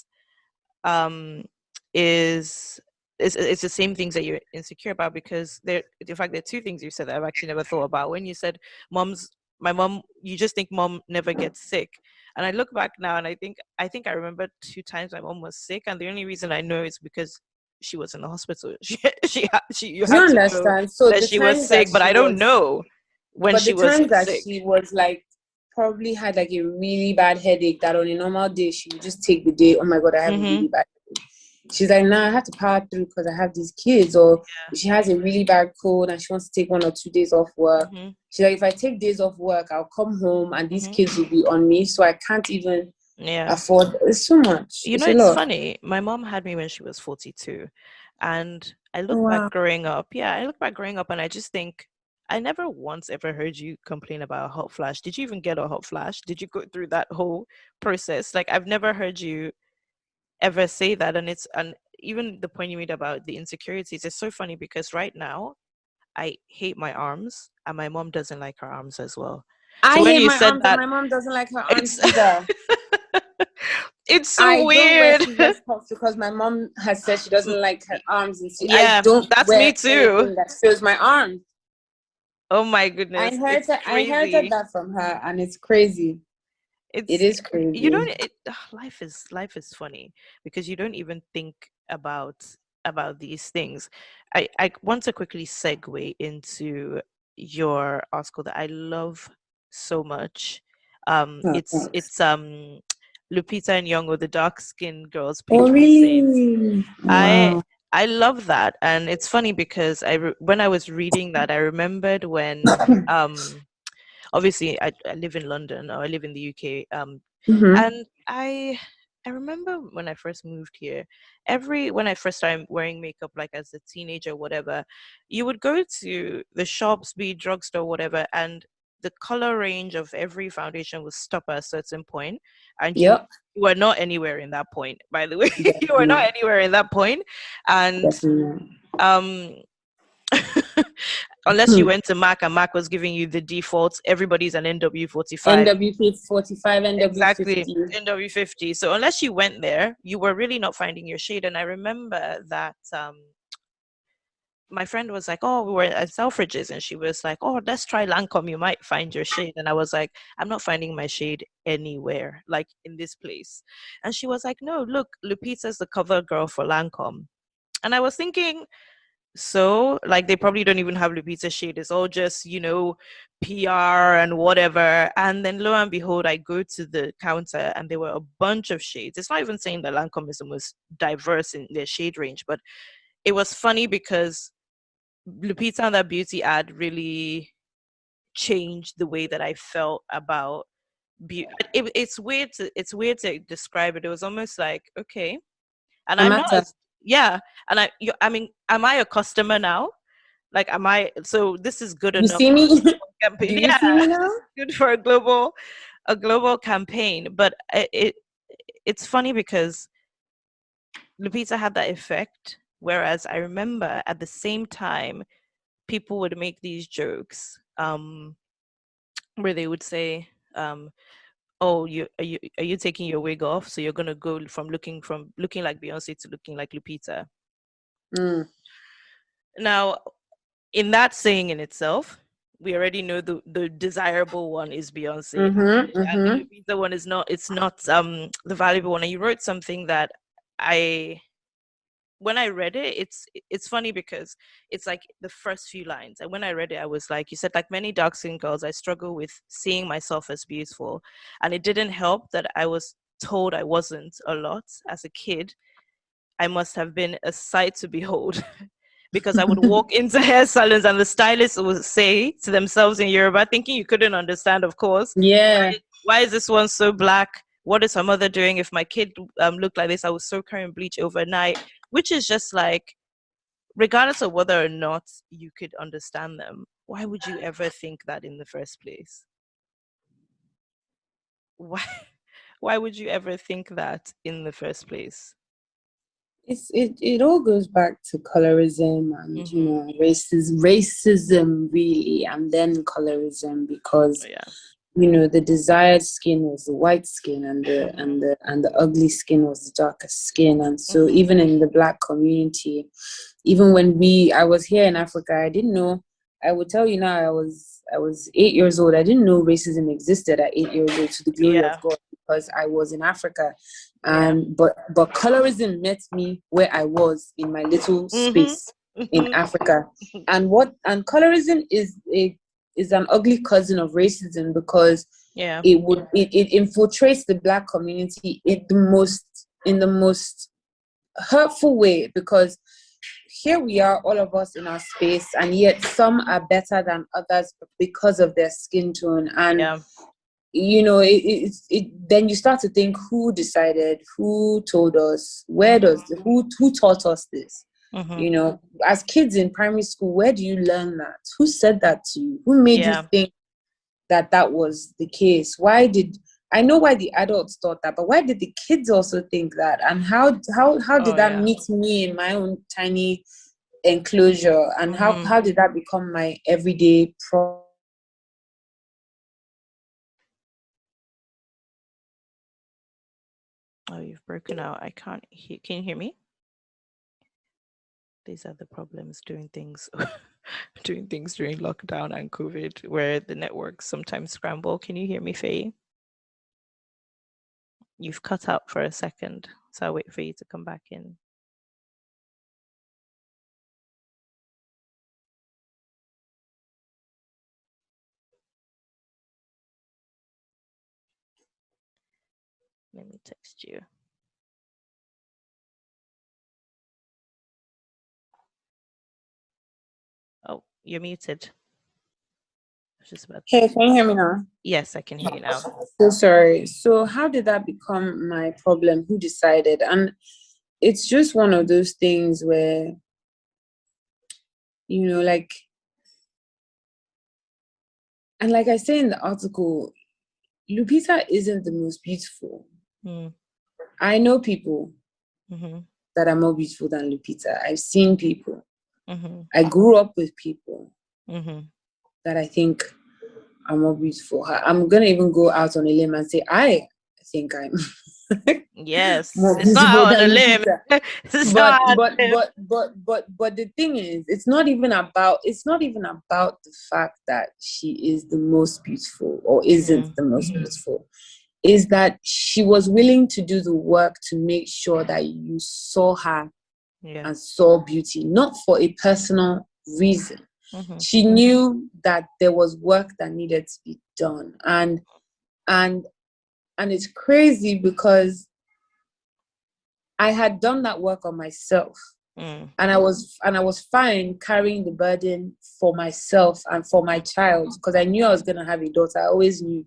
is it's the same things that you're insecure about, because in fact there are two things you said that I've actually never thought about. When you said my mom, you just think mom never gets sick. And I look back now and I think I remember 2 times my mom was sick, and the only reason I know is because she was in the hospital. You had to know So that she was sick, but I don't know when she was sick. She was like, probably had like a really bad headache, that on a normal day she would just take the day, oh my god, I have a really bad headache. She's like, nah, I have to power through because I have these kids. Or she has a really bad cold and she wants to take 1 or 2 days off work. She's like, if I take days off work, I'll come home and these kids will be on me, so I can't even afford. It's so much. It's funny. My mom had me when she was 42, and I look back growing up. I look back growing up, and I just think I never once ever heard you complain about a hot flash. Did you even get a hot flash? Did you go through that whole process? Like, I've never heard you ever say that. And even the point you made about the insecurities is so funny, because right now I hate my arms, and my mom doesn't like her arms as well. I hate my arms, and my mom doesn't like her arms either. It's so weird. I don't wear tops because my mom has said she doesn't like her arms, and I don't that's wear me too. anything that shows my arms. Oh my goodness! I inherited that from her, and it's crazy. It is crazy. You don't. Life is funny because you don't even think about these things. I want to quickly segue into your article that I love so much. It's Lupita and Nyong'o, the dark skinned girls patron saints. Wow. I love that, and it's funny because when I was reading that, I remembered when obviously I live in London, or I live in the UK, and I remember when I first moved here, when I first started wearing makeup, like as a teenager, whatever, you would go to the shops, be it drugstore, whatever, and the color range of every foundation would stop at a certain point, and you were not anywhere in that point, by the way. You were not anywhere in that point. And unless you went to Mac and Mac was giving you the default, everybody's an NW45. NW45, exactly, NW50. So unless you went there, you were really not finding your shade. And I remember that my friend was like, oh, we were at Selfridges, and she was like, oh, let's try Lancome, you might find your shade. And I was like, I'm not finding my shade anywhere, like in this place. And she was like, no, look, Lupita's the cover girl for Lancome. And I was thinking, so. Like, they probably don't even have Lupita shade. It's all just, PR and whatever. And then lo and behold, I go to the counter and there were a bunch of shades. It's not even saying that Lancomism was diverse in their shade range, but it was funny because Lupita and that beauty ad really changed the way that I felt about beauty. It's weird to describe it. It was almost like, okay, and No I'm not matter. as, yeah, and I mean, am I a customer now? Like, am I? So this is good You enough see for me? a campaign. Do you Yeah, see me now? this is good for a global campaign. But it's funny because Lupita had that effect, whereas I remember at the same time people would make these jokes, where they would say, "Oh, are you taking your wig off? So you're gonna go from looking like Beyonce to looking like Lupita." Mm. Now, in that saying in itself, we already know the desirable one is Beyonce, Mm-hmm. and the Mm-hmm. Lupita one is not. It's not the valuable one. And you wrote something that I when I read it, it's funny because it's like the first few lines. And when I read it, I was like, you said, like many dark skinned girls, I struggle with seeing myself as beautiful. And it didn't help that I was told I wasn't a lot as a kid. I must have been a sight to behold. Because I would walk into hair salons and the stylists would say to themselves in Yoruba, thinking you couldn't understand, of course, Yeah. why is this one so black? What is her mother doing? If my kid looked like this, I would soak her in bleach overnight, which is just like, regardless of whether or not you could understand them, why would you ever think that in the first place? Why? Why would you ever think that in the first place? It all goes back to colorism and Mm-hmm. racism really, and then colorism, because Yeah. the desired skin was the white skin, and Mm-hmm. the ugly skin was the darker skin. And so Mm-hmm. even in the Black community, even when I was here in Africa, I didn't know. I would tell you now, I was 8 years old. I didn't know racism existed at 8 years old, to the glory of Yeah. God, because I was in Africa. Yeah. And but colorism met me where I was in my little Mm-hmm. space in Mm-hmm. Africa. And colorism is an ugly cousin of racism, because Yeah. it infiltrates the Black community in the most hurtful way, because here we are, all of us in our space, and yet some are better than others because of their skin tone. And Yeah. then you start to think, who decided, who told us, Mm-hmm. who taught us this? Mm-hmm. As kids in primary school, where do you learn that? Who said that to you? Who made you Yeah. think that was the case? Why did I know why the adults thought that, but why did the kids also think that? And how Oh did that yeah. meet me in my own tiny enclosure? And how Mm-hmm. how did that become my everyday problem? Oh, you've broken out. I can't hear. Can you hear me? These are the problems doing things doing things during lockdown and COVID, where the networks sometimes scramble. Can you hear me, Faye? You've cut out for a second, so I'll wait for you to come back in. Let me text you. Oh, you're muted. I was just about to Hey, say. can you hear me now? Yes, I can hear you now. So sorry. So how did that become my problem? Who decided? And it's just one of those things where, like, and like I say in the article, Lupita isn't the most beautiful. Mm, I know people mm-hmm, that are more beautiful than Lupita. I've seen people. mm-hmm, I grew up with people mm-hmm. that I think are more beautiful. I'm gonna even go out on a limb and say I think I'm Yes, more it's not beautiful out on a than limb. Lupita. It's But not out but on a limb. but but but but the thing is, it's not even about the fact that she is the most beautiful or isn't Mm, the most beautiful. Is that she was willing to do the work to make sure that you saw her and saw beauty, not for a personal reason. She knew that there was work that needed to be done. And it's crazy because I had done that work on myself. And I was fine carrying the burden for myself and for my child, because I knew I was going to have a daughter. I always knew.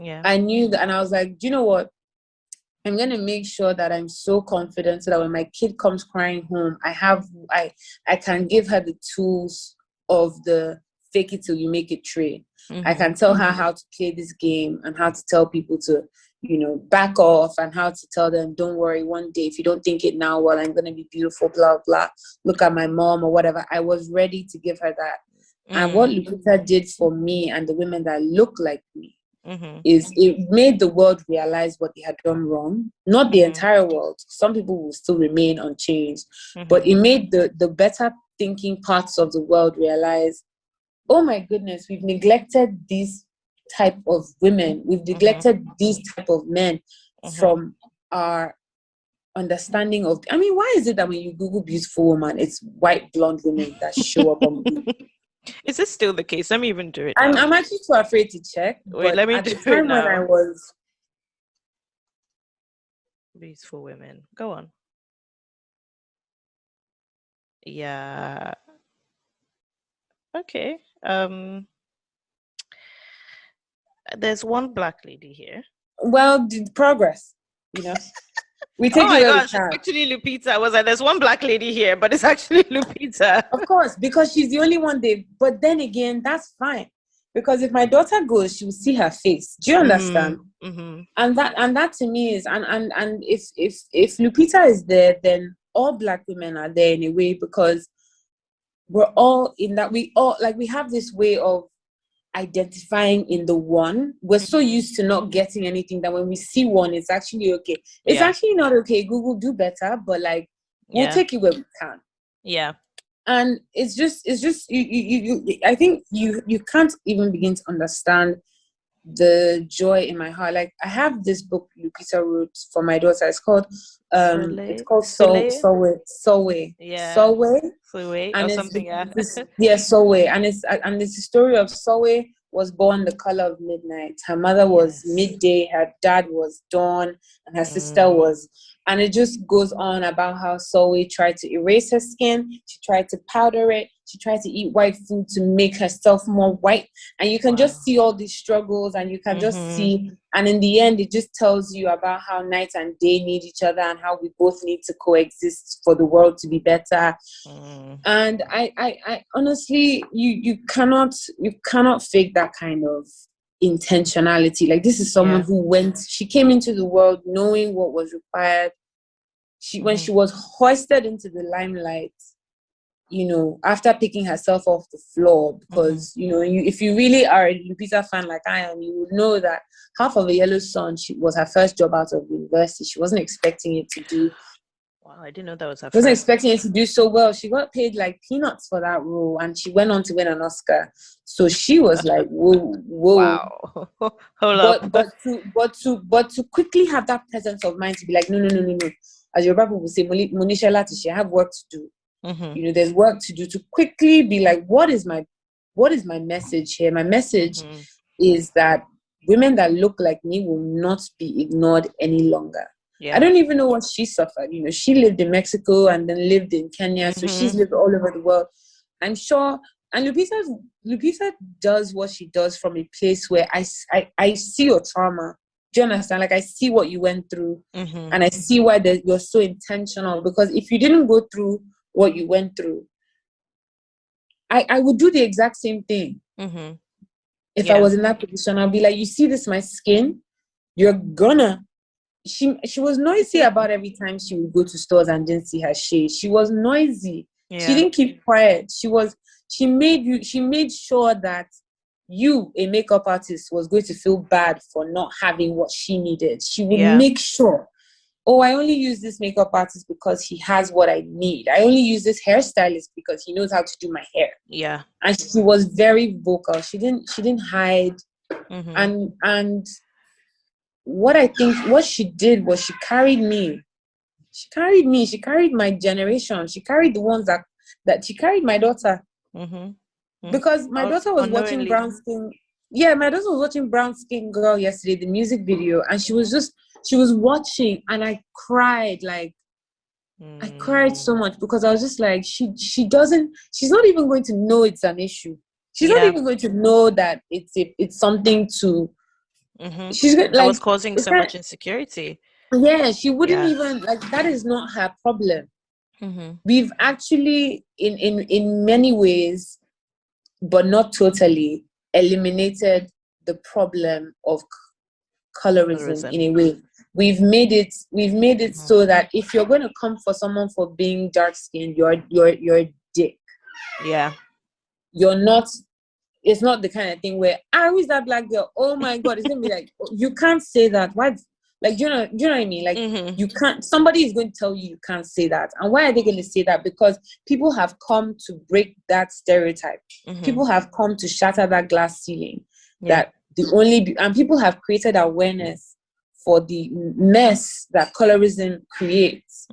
I knew that. And I was like, do you know what? I'm going to make sure that I'm so confident so that when my kid comes crying home, I can give her the tools of the fake it till you make it tray. I can tell her how to play this game and how to tell people to, back off, and how to tell them, don't worry, one day, if you don't think it now, well, I'm going to be beautiful, blah, blah. Look at my mom or whatever. I was ready to give her that. And what Lupita did for me and the women that look like me is it made the world realize what they had done wrong. Not the entire world. Some people will still remain unchanged. But it made the better thinking parts of the world realize, oh my goodness, we've neglected these type of women. We've neglected these type of men from our understanding of, why is it that when you Google beautiful woman, it's white blonde women that show up on Google? Is this still the case? Let me even do it now. I'm actually too afraid to check. Wait, let me at do the time it now. when I was beautiful women. Go on. Yeah. Okay. There's one black lady here. Well, progress, we take oh my it where we gosh, can. it's actually Lupita. I was like, there's one black lady here, but it's actually Lupita. Of course, because she's the only one there. But then again, that's fine. Because if my daughter goes, she will see her face. Do you understand? And that to me is, and if Lupita is there, then all black women are there in a way, because we're all in that. We have this way of identifying in the one. We're so used to not getting anything that when we see one, it's actually okay. It's actually not okay. Google, do better, but we'll take it where we can. Yeah. And it's just you I think you can't even begin to understand the joy in my heart. Like, I have this book Lupita wrote for my daughter. It's called Sowe. Yeah. Sowe. And or something, Sowe. And it's the story of Sowe was born the color of midnight. Her mother was midday, her dad was dawn, and her sister was. And it just goes on about how Sowe tried to erase her skin. She tried to powder it. She tried to eat white food to make herself more white. And you can just see all these struggles, and you can just see. And in the end, it just tells you about how night and day need each other, and how we both need to coexist for the world to be better. And I honestly, you cannot fake that kind of intentionality. Like, this is someone who she came into the world knowing what was required. When she was hoisted into the limelight, after picking herself off the floor, because if you really are a Lupita fan like I am, you would know that half of A Yellow Sun was her first job out of university. She wasn't expecting it to do. Wow, I didn't know that was her. Wasn't expecting it to do so well. She got paid like peanuts for that role, and she went on to win an Oscar. So she was like, "Whoa, wow, hold up!" But to quickly have that presence of mind to be like, no. As your Bible will say, Monisha Latishi, I have work to do. There's work to do. To quickly be like, what is my message here? My message is that women that look like me will not be ignored any longer. Yeah. I don't even know what she suffered. She lived in Mexico and then lived in Kenya. So she's lived all over the world. I'm sure. And Lupita does what she does from a place where I see your trauma. Do you understand? Like, I see what you went through, and I see why you're so intentional. Because if you didn't go through what you went through, I would do the exact same thing. If I was in that position, I'd be like, you see this, my skin? You're gonna. She was noisy about every time she would go to stores and didn't see her shade. She was noisy. Yeah. She didn't keep quiet. She made sure that you, a makeup artist, was going to feel bad for not having what she needed. She would make sure, I only use this makeup artist because he has what I need. I only use this hairstylist because he knows how to do my hair. Yeah. And she was very vocal. She didn't hide. And what I think what she did was she carried me She carried me. She carried my generation. She carried the ones that she carried my daughter. Because my daughter was watching Brown Skin. Yeah, my daughter was watching Brown Skin Girl yesterday, the music video, and she was watching, and I cried. Like, I cried so much because I was just like, she's not even going to know it's an issue. She's not even going to know that it's something to. She's like, that was causing so much insecurity. Yeah, she wouldn't even, like, that is not her problem. We've actually, in many ways, but not totally, eliminated the problem of colorism in a way. We've made it so that if you're going to come for someone for being dark skinned, you're a dick. Yeah. You're not. It's not the kind of thing where, who is that black girl? Oh my God, it's gonna be like, you can't say that. Why? Like, do you know what I mean? Like, you can't. Somebody is going to tell you can't say that, and why are they going to say that? Because people have come to break that stereotype. People have come to shatter that glass ceiling. That and people have created awareness for the mess that colorism creates.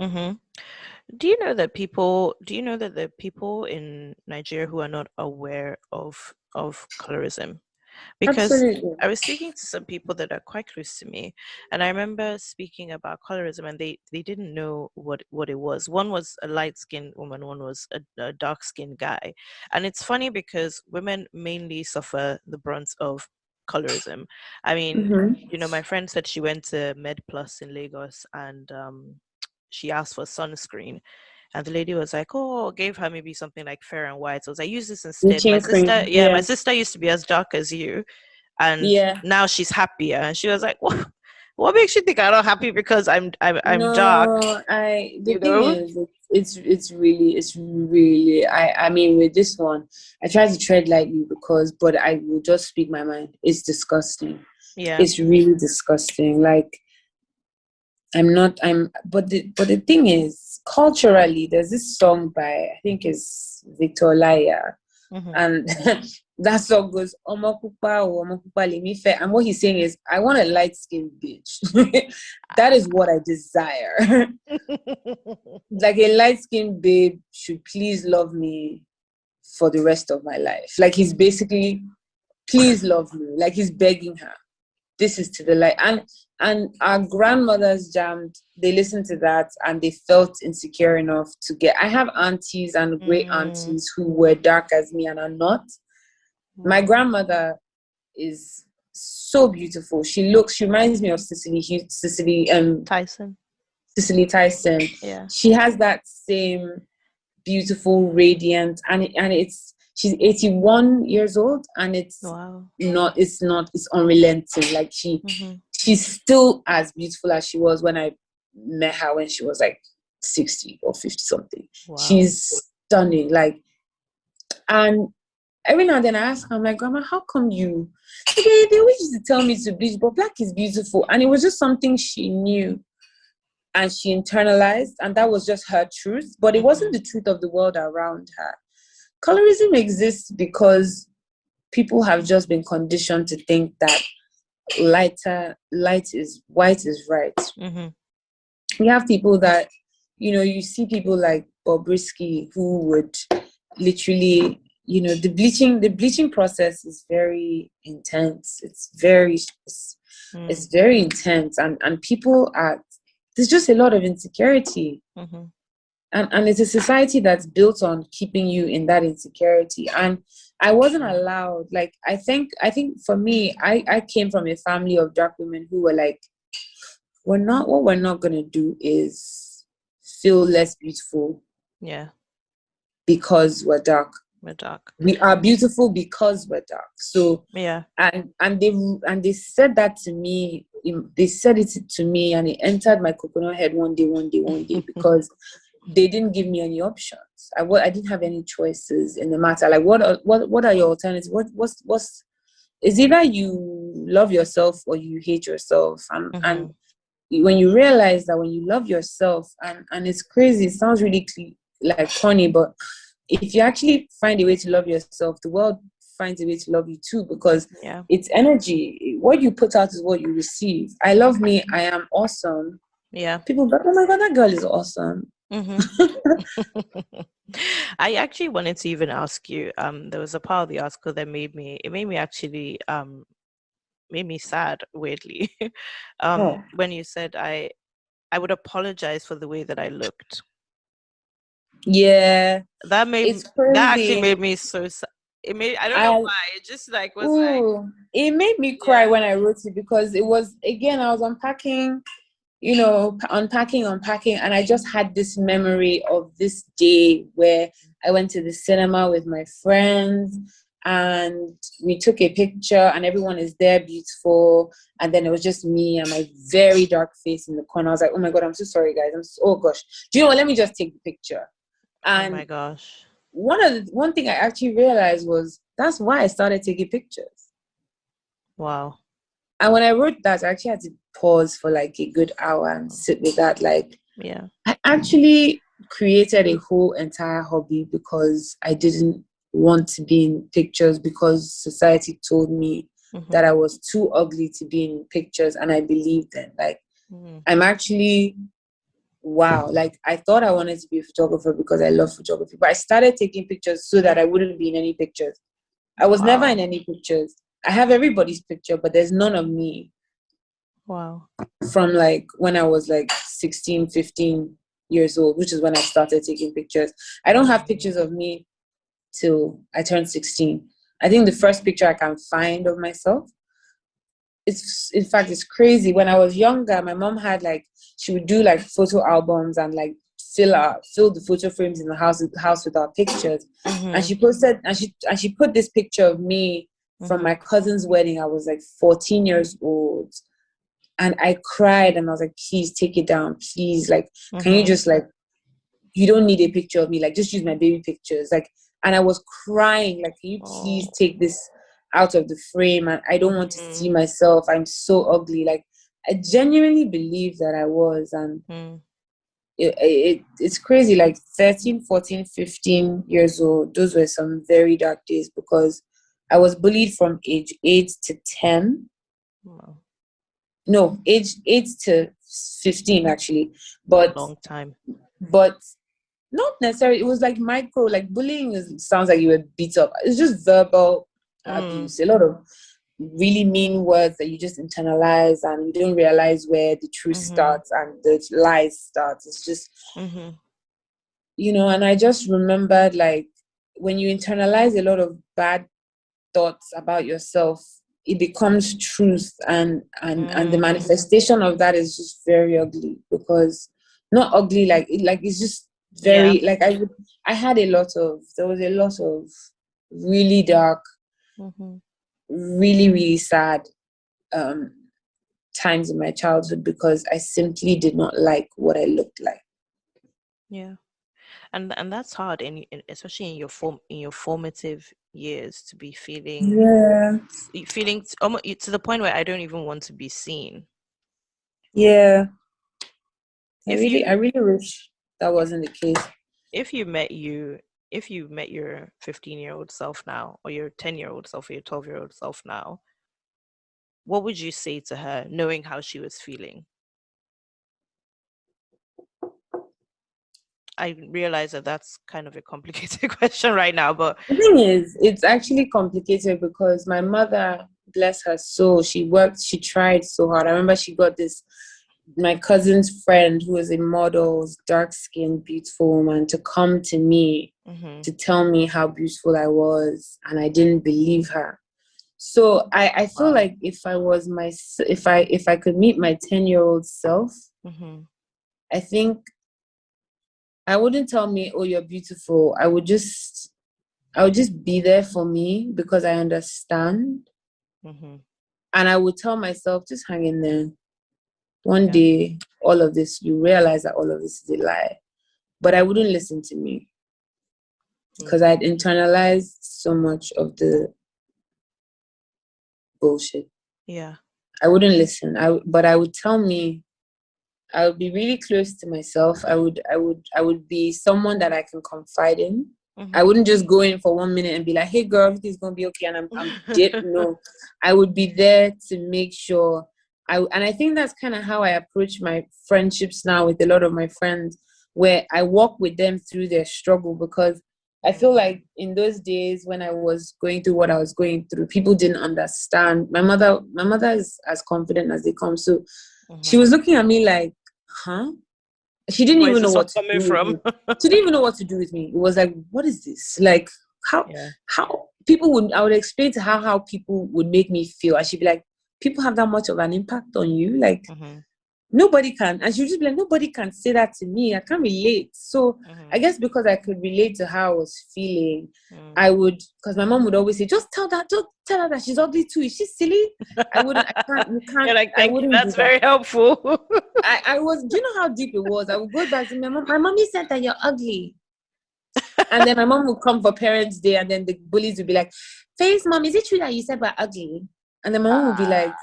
Do you know that the people in Nigeria who are not aware of colorism? Because Absolutely. I was speaking to some people that are quite close to me, and I remember speaking about colorism, and they didn't know what it was. One was a light-skinned woman, one was a dark-skinned guy. And it's funny because women mainly suffer the brunt of colorism. I mean, my friend said she went to Med Plus in Lagos, and she asked for sunscreen, and the lady was like, "Oh," gave her maybe something like Fair and White. So I was like, "Use this instead." My sister used to be as dark as you, and now she's happier. And she was like, "What makes you think I'm not happy because I'm dark?" The thing is, it's really. I mean, with this one, I try to tread lightly but I will just speak my mind. It's disgusting. Yeah, it's really disgusting. Like, but the thing is, culturally, there's this song by, I think it's Victor Laya, and that song goes, Omo pupa o Omo pupa le mi fe, and what he's saying is, I want a light-skinned bitch. That is what I desire. Like, a light-skinned babe should please love me for the rest of my life. Like, he's basically, please love me. Like, he's begging her. This is to the light. And our grandmothers jammed, they listened to that and they felt insecure enough to get. I have aunties and great aunties who were dark as me and are not. My grandmother is so beautiful. She reminds me of Cicely Tyson. Cicely Tyson. Yeah. She has that same beautiful, radiant, and she's 81 years old, and it's unrelenting. Like, she's still as beautiful as she was when I met her when she was like 60 or 50 something. Wow. She's stunning. Like, and every now and then I ask her, I'm like, Grandma, how come you? They always used to tell me to bleach, but black is beautiful. And it was just something she knew and she internalized, and that was just her truth. But it wasn't the truth of the world around her. Colorism exists because people have just been conditioned to think that white is right. We have people that, you see people like Bobrisky who would literally, the bleaching process is very intense. It's very intense, and people there's just a lot of insecurity. And it's a society that's built on keeping you in that insecurity. And I wasn't allowed, like, I think for me, I came from a family of dark women who were like, we're not going to do is feel less beautiful. Yeah. Because we're dark. We are beautiful because we're dark. So, yeah. And they said that to me. They said it to me, and it entered my coconut head one day, because they didn't give me any options. I didn't have any choices in the matter. Like, what are your alternatives? What's is either you love yourself or you hate yourself. And when you realize that when you love yourself, and it's crazy, it sounds really like corny, but if you actually find a way to love yourself, the world finds a way to love you too, because it's energy. What you put out is what you receive. I love me. I am awesome. Yeah. People go, oh my God, that girl is awesome. I actually wanted to even ask you, there was a part of the article that made me actually made me sad, weirdly. Oh. When you said I would apologize for the way that I looked. Yeah. That actually made me so sad. It made, I don't know why. It just like was like, it made me cry when I wrote it, because it was, again, I was unpacking, unpacking, and I just had this memory of this day where I went to the cinema with my friends and we took a picture and everyone is there beautiful, and then it was just me and my very dark face in the corner. I was like, oh my God, I'm so sorry, guys. Oh gosh, do you know what, let me just take the picture. And oh my gosh, one thing I actually realized was that's why I started taking pictures. Wow. And when I wrote that, I actually had to pause for like a good hour and sit with that. Like, yeah, I actually created a whole entire hobby because I didn't want to be in pictures, because society told me that I was too ugly to be in pictures, and I believed them. Like, I'm actually, wow, like I thought I wanted to be a photographer because I love photography, but I started taking pictures so that I wouldn't be in any pictures. I was never in any pictures. I have everybody's picture, but there's none of me. Wow. From like when I was like 16, 15 years old, which is when I started taking pictures. I don't have pictures of me till I turned 16. I think the first picture I can find of myself, it's crazy. When I was younger, my mom had like, she would do like photo albums and like fill the photo frames in the house with our pictures. And she posted, and she put this picture of me from my cousin's wedding. I was like 14 years old. And I cried and I was like, please take it down. Please, like, can you just like, you don't need a picture of me. Like, just use my baby pictures. Like, and I was crying, like, can you please take this out of the frame? And I don't want to see myself. I'm so ugly. Like, I genuinely believe that I was. And it's crazy. Like 13, 14, 15 years old, those were some very dark days, because I was bullied from age 8 to 10. Wow. No, age 8 to 15 actually, but long time. But not necessarily. It was like micro. Like bullying sounds like you were beat up. It's just verbal abuse. A lot of really mean words that you just internalize, and you don't realize where the truth starts and the lies starts. It's just And I just remembered, like, when you internalize a lot of bad thoughts about yourself, it becomes truth, and the manifestation of that is just very ugly. Because not ugly like it's just very like there was a lot of really dark, really, really sad times in my childhood, because I simply did not like what I looked like. Yeah. And that's hard, especially in your formative years, to be feeling almost to the point where I don't even want to be seen. Yeah. I If really wish that wasn't the case. If you met your 15-year-old self now, or your 10-year-old self, or your 12-year-old self now, what would you say to her, knowing how she was feeling? I realize that that's kind of a complicated question right now, but the thing is, it's actually complicated because my mother, bless her soul, she tried so hard. I remember she got my cousin's friend, who was a model, dark-skinned, beautiful woman, to come to me to tell me how beautiful I was, and I didn't believe her. So I feel like if I could meet my 10-year-old self, I think I wouldn't tell me, oh, you're beautiful. I would just be there for me, because I understand. And I would tell myself, just hang in there. One day, you realize that all of this is a lie. But I wouldn't listen to me, because I'd internalized so much of the bullshit. Yeah. I wouldn't listen. But I would tell me, I would be really close to myself. I would be someone that I can confide in. I wouldn't just go in for 1 minute and be like, hey girl, everything's gonna be okay, and I'm dead. No. I would be there to make sure I think that's kind of how I approach my friendships now with a lot of my friends, where I walk with them through their struggle, because I feel like in those days when I was going through what I was going through, people didn't understand. My mother is as confident as they come. So she was looking at me like, huh? She didn't Where is even know this all what to coming do with from? me. She didn't even know what to do with me. It was like, what is this? Like, how people would, I would explain to her how people would make me feel. And she'd be like, people have that much of an impact on you? Like, nobody can. And she would just be like, nobody can say that to me. I can't relate. So I guess because I could relate to how I was feeling, I would, because my mom would always say, just tell her that she's ugly too. Is she silly? I wouldn't, I can't, you can't, You're like, I thank you. wouldn't do That's that. very helpful. I was, do you know how deep it was? I would go back to my mom. My mommy said that you're ugly. And then my mom would come for Parents' Day, and then the bullies would be like, Faye's mom, is it true that you said we're ugly? And then my mom would be like,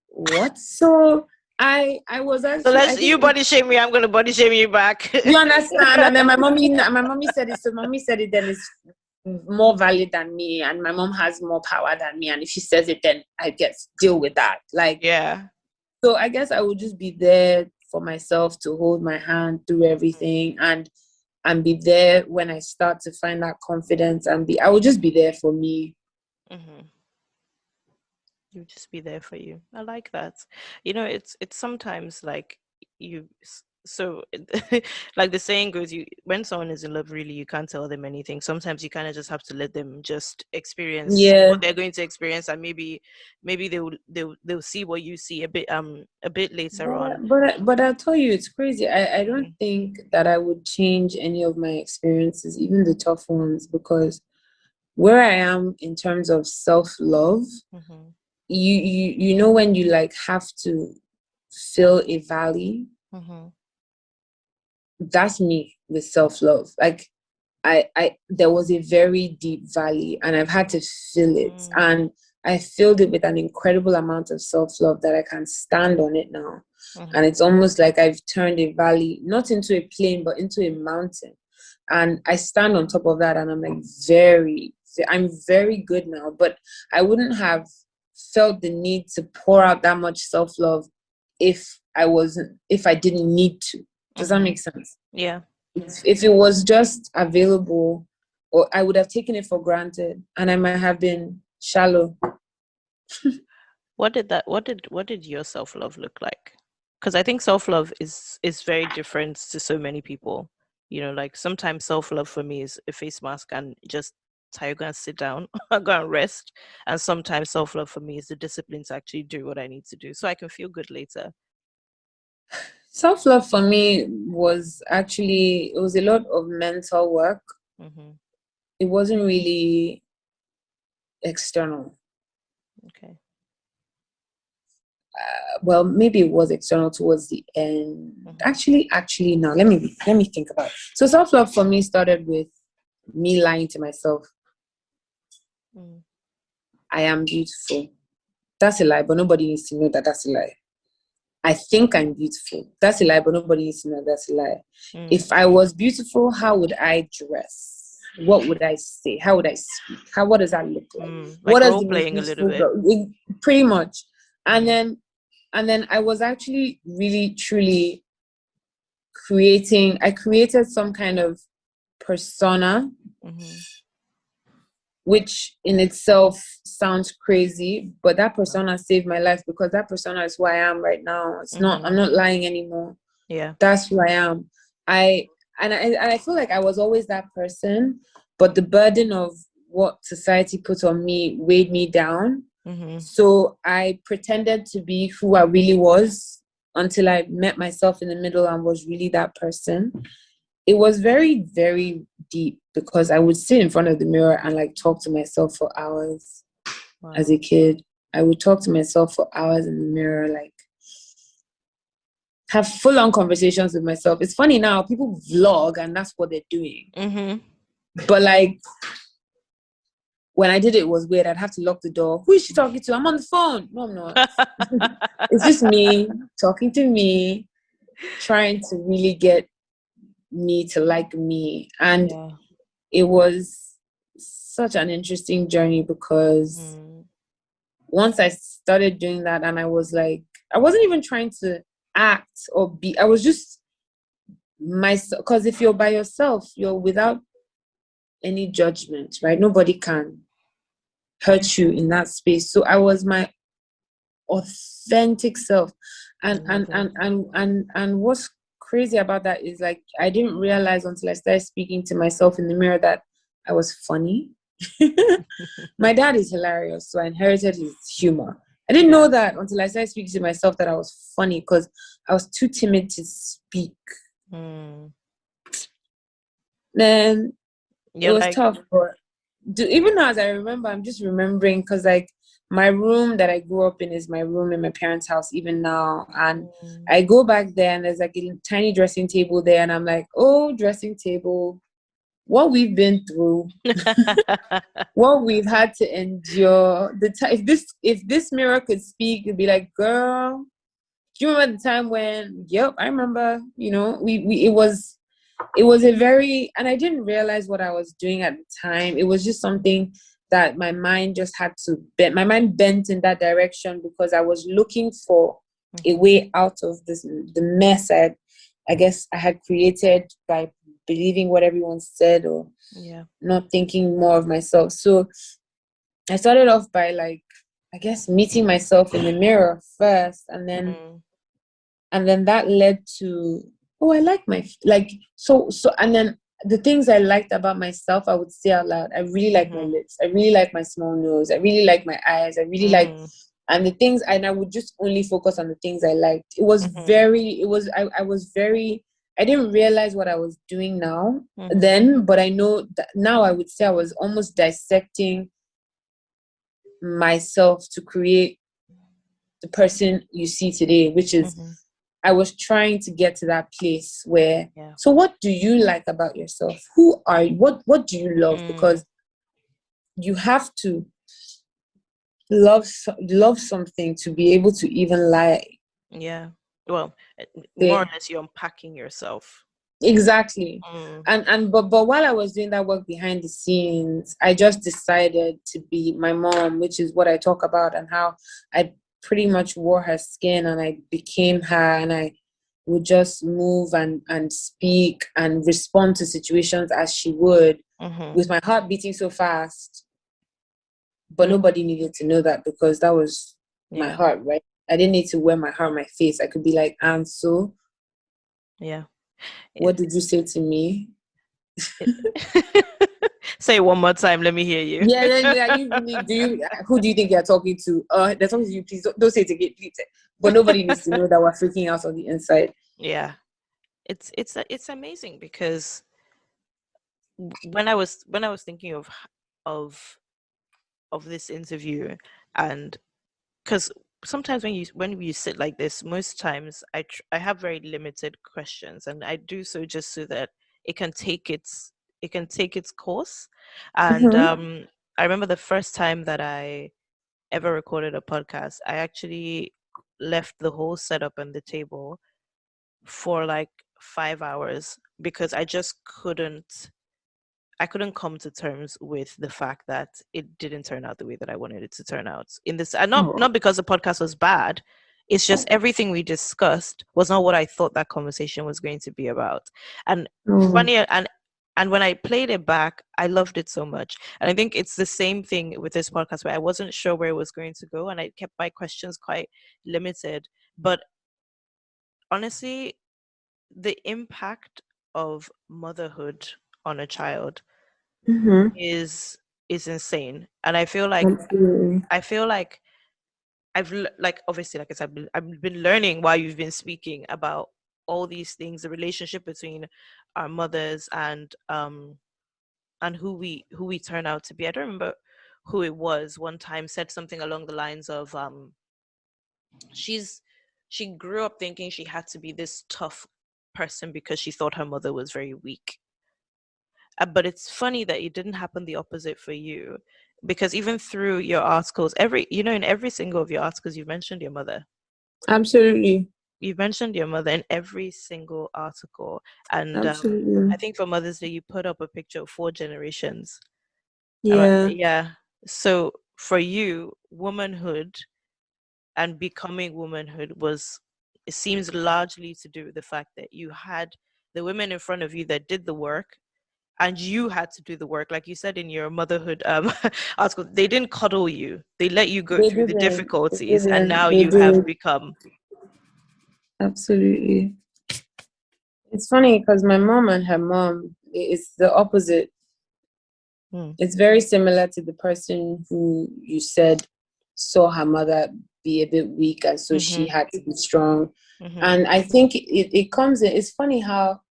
what? So I was actually, So you body shame me, I'm going to body shame you back. you understand? And then my mommy said it. So mommy said it, then it's more valid than me, and my mom has more power than me. And if she says it, then I guess deal with that. Like, yeah. So I guess I would just be there for myself to hold my hand through everything, and be there when I start to find that confidence, and I would just be there for me. You just be there for you. I like that. You know, it's sometimes like so like the saying goes, you when someone is in love, really you can't tell them anything. Sometimes you kind of just have to let them just experience what they're going to experience, and maybe they'll see what you see a bit later on. But I'll tell you, it's crazy. I don't think that I would change any of my experiences, even the tough ones, because where I am in terms of self-love, you know, when you like have to fill a valley, that's me with self-love. Like I there was a very deep valley, and I've had to fill it, and I filled it with an incredible amount of self-love that I can stand on it now. And it's almost like I've turned a valley not into a plain but into a mountain, and I stand on top of that, and I'm like I'm very good now. But I wouldn't have felt the need to pour out that much self-love if I didn't need to. Does that make sense? Yeah. If it was just available, or I would have taken it for granted, and I might have been shallow. What did your self-love look like? Because I think self-love is very different to so many people. You know, like sometimes self-love for me is a face mask and just Tayo, go and sit down, go and rest. And sometimes self-love for me is the discipline to actually do what I need to do so I can feel good later. Self-love for me was actually, it was a lot of mental work. It wasn't really external. Okay. Well, maybe it was external towards the end. Actually, now let me think about it. So self-love for me started with me lying to myself. I am beautiful. That's a lie, but nobody needs to know that that's a lie. I think I'm beautiful. That's a lie, but nobody needs to know that's a lie. If I was beautiful, how would I dress? What would I say? How would I speak? What does that look like? Like what role playing a little bit. Pretty much. And then I was actually really, truly I created some kind of persona, which in itself sounds crazy, but that persona saved my life, because that persona is who I am right now. It's not, I'm not lying anymore. Yeah. That's who I am. I feel like I was always that person, but the burden of what society put on me weighed me down. So I pretended to be who I really was until I met myself in the middle and was really that person. It was very, very deep, because I would sit in front of the mirror and like talk to myself for hours. Wow. As a kid, I would talk to myself for hours in the mirror, like have full-on conversations with myself. It's funny now, people vlog and that's what they're doing. But like, when I did it, it was weird. I'd have to lock the door. Who is she talking to? I'm on the phone. No, I'm not. It's just me talking to me, trying to really get me to like me. And it was such an interesting journey, because once I started doing that, and I was like, I wasn't even trying to act or be. I was just myself. Because if you're by yourself, you're without any judgment, right? Nobody can hurt you in that space. So I was my authentic self, and what's crazy about that is like I didn't realize until I started speaking to myself in the mirror that I was funny. My dad is hilarious, so I inherited his humor. I didn't know that until I started speaking to myself that I was funny because I was too timid to speak. Then it was tough, but even now as I remember, I'm just remembering because like my room that I grew up in is my room in my parents' house even now, and I go back there and there's like a tiny dressing table there, and I'm like, oh, dressing table, what we've been through, what we've had to endure. If this mirror could speak, it'd be like, girl, do you remember the time when? Yep, I remember. You know, it was a very, and I didn't realize what I was doing at the time. It was just something that my mind just had to bend. My mind bent in that direction because I was looking for a way out of the mess I guess I had created by believing what everyone said or not thinking more of myself. So I started off by like, I guess, meeting myself in the mirror first, and then that led to, oh, I like and then the things I liked about myself, I would say out loud. I really like my lips. I really like my small nose. I really like my eyes. I really like, and the things, and I would just only focus on the things I liked. It was I was very, I didn't realize what I was doing now then, but I know that now I would say I was almost dissecting myself to create the person you see today, which is, I was trying to get to that place where, so what do you like about yourself? Who are you? What do you love? Because you have to love something to be able to even lie. Yeah. Well, more or less you're unpacking yourself. Exactly. But while I was doing that work behind the scenes, I just decided to be my mom, which is what I talk about, and how I pretty much wore her skin and I became her, and I would just move and speak and respond to situations as she would, with my heart beating so fast. But nobody needed to know that because that was my heart, right? I didn't need to wear my heart on my face. I could be like, and so what did you say to me? Say it one more time. Let me hear you. Who do you think you're talking to? They're talking to you. Please don't say it again, please. But nobody needs to know that we're freaking out on the inside. Yeah, it's amazing because when I was thinking of this interview, and because sometimes when we sit like this, most times I have very limited questions, and I do so just so that it can take its course. And I remember the first time that I ever recorded a podcast, I actually left the whole setup on the table for like 5 hours because I just couldn't come to terms with the fact that it didn't turn out the way that I wanted it to turn out. In this, and not because the podcast was bad, it's just everything we discussed was not what I thought that conversation was going to be about. And funny, and when I played it back, I loved it so much. And I think it's the same thing with this podcast where I wasn't sure where it was going to go, and I kept my questions quite limited. But honestly, the impact of motherhood on a child is insane. And I feel like obviously, like I said, I've been learning while you've been speaking about all these things, the relationship between our mothers and who we turn out to be. I don't remember who it was one time said something along the lines of she grew up thinking she had to be this tough person because she thought her mother was very weak. But it's funny that it didn't happen the opposite for you, because even through your articles, in every single of your articles, you've mentioned your mother. Absolutely. You've mentioned your mother in every single article. And I think for Mother's Day, you put up a picture of 4 generations. Yeah. Yeah. So for you, womanhood and becoming womanhood it seems largely to do with the fact that you had the women in front of you that did the work, and you had to do the work. Like you said in your motherhood article, they didn't cuddle you. They let you go They through the didn't. They difficulties, and didn't. now They you have did. become. Absolutely. It's funny because my mom and her mom, it's the opposite. It's very similar to the person who you said saw her mother be a bit weak, and so she had to be strong. And I think it comes in. It's funny how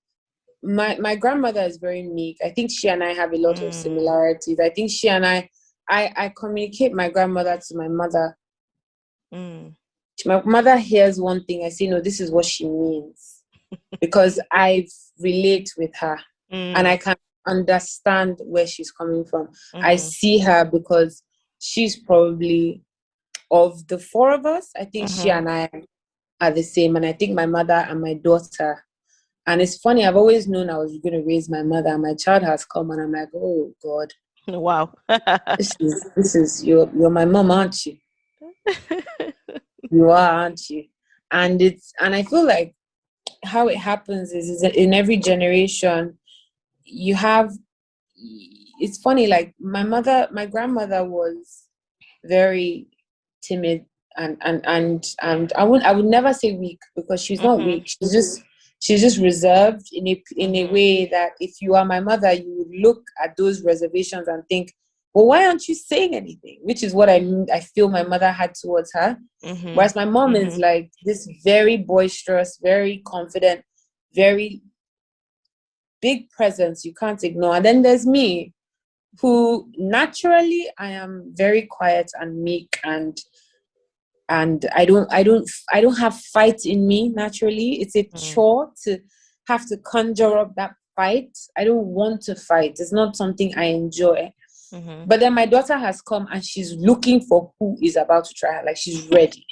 my grandmother is very meek. I think she and I have a lot of similarities. I think she and I communicate my grandmother to my mother. My mother hears one thing, I say, no, this is what she means. Because I relate with her and I can understand where she's coming from. I see her because she's probably, of the four of us, I think she and I are the same. And I think my mother and my daughter. And it's funny, I've always known I was going to raise my mother, and my child has come, and I'm like, oh God. Wow. this is you're my mom, aren't you? You are, aren't you? And I feel like how it happens is that in every generation you have, it's funny, like my grandmother was very timid and I would never say weak, because she's not weak. She's just reserved in a way that if you are my mother, you would look at those reservations and think, well, why aren't you saying anything? Which is what I feel my mother had towards her. Whereas my mom is like this very boisterous, very confident, very big presence you can't ignore. And then there's me, who naturally I am very quiet and meek, and I don't have fight in me naturally. It's a chore to have to conjure up that fight. I don't want to fight. It's not something I enjoy. But then my daughter has come and she's looking for who is about to try her. Like, she's ready.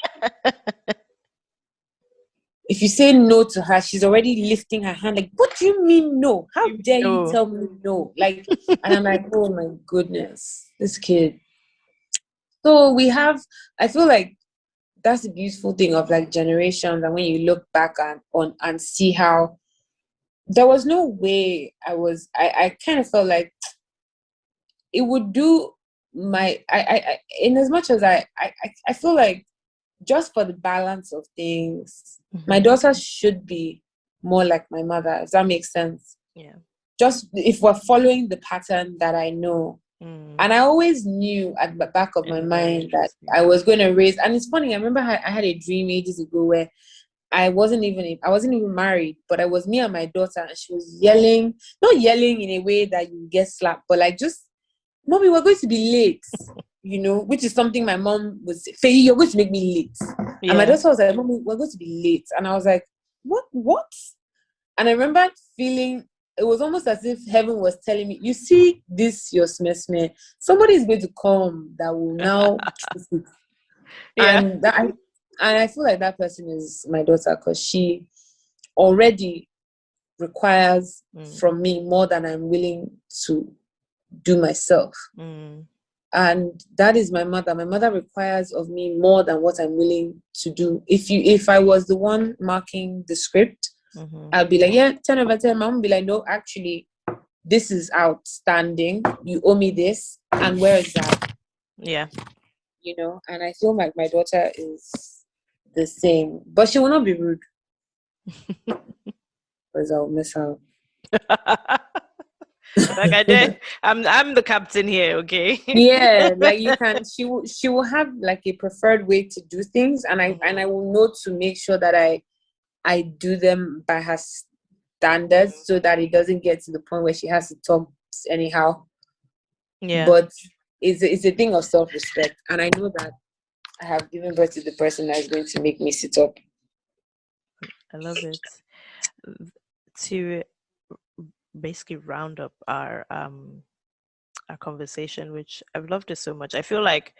If you say no to her, she's already lifting her hand. Like, what do you mean no? How dare you tell me no? Like, and I'm like, oh my goodness, this kid. So I feel like that's the beautiful thing of like generations. And when you look back and see how there was no way I kind of felt like it would do I in as much as I feel like, just for the balance of things, my daughter should be more like my mother, if that makes sense. Yeah. Just if we're following the pattern that I know. And I always knew at the back of my mind that I was going to raise. And it's funny, I remember I had a dream ages ago where I wasn't even married, but I was me and my daughter, and she was yelling, not yelling in a way that you get slapped, but like, just, Mommy, we're going to be late, which is something my mom would say, Feyi, you're going to make me late. Yeah. And my daughter was like, Mommy, we're going to be late. And I was like, what? And I remember feeling, it was almost as if heaven was telling me, you see this, your smeh, somebody is going to come that will now yeah. And I feel like that person is my daughter, because she already requires from me more than I'm willing to do myself. And that is my mother. My mother requires of me more than what I'm willing to do. If I was the one marking the script, I'd be like, yeah, 10 over 10. My mom would be like, no, actually, this is outstanding. You owe me this. And where is that? Yeah. And I feel like my daughter is the same. But she will not be rude. Because I'll miss out. Like I did. I'm the captain here, okay? Yeah, like you can. She will have like a preferred way to do things, and I will know to make sure that I do them by her standards, so that it doesn't get to the point where she has to talk anyhow. Yeah. But it's a thing of self-respect, and I know that I have given birth to the person that is going to make me sit up. I love it. To basically round up our conversation, which I've loved it so much. I feel like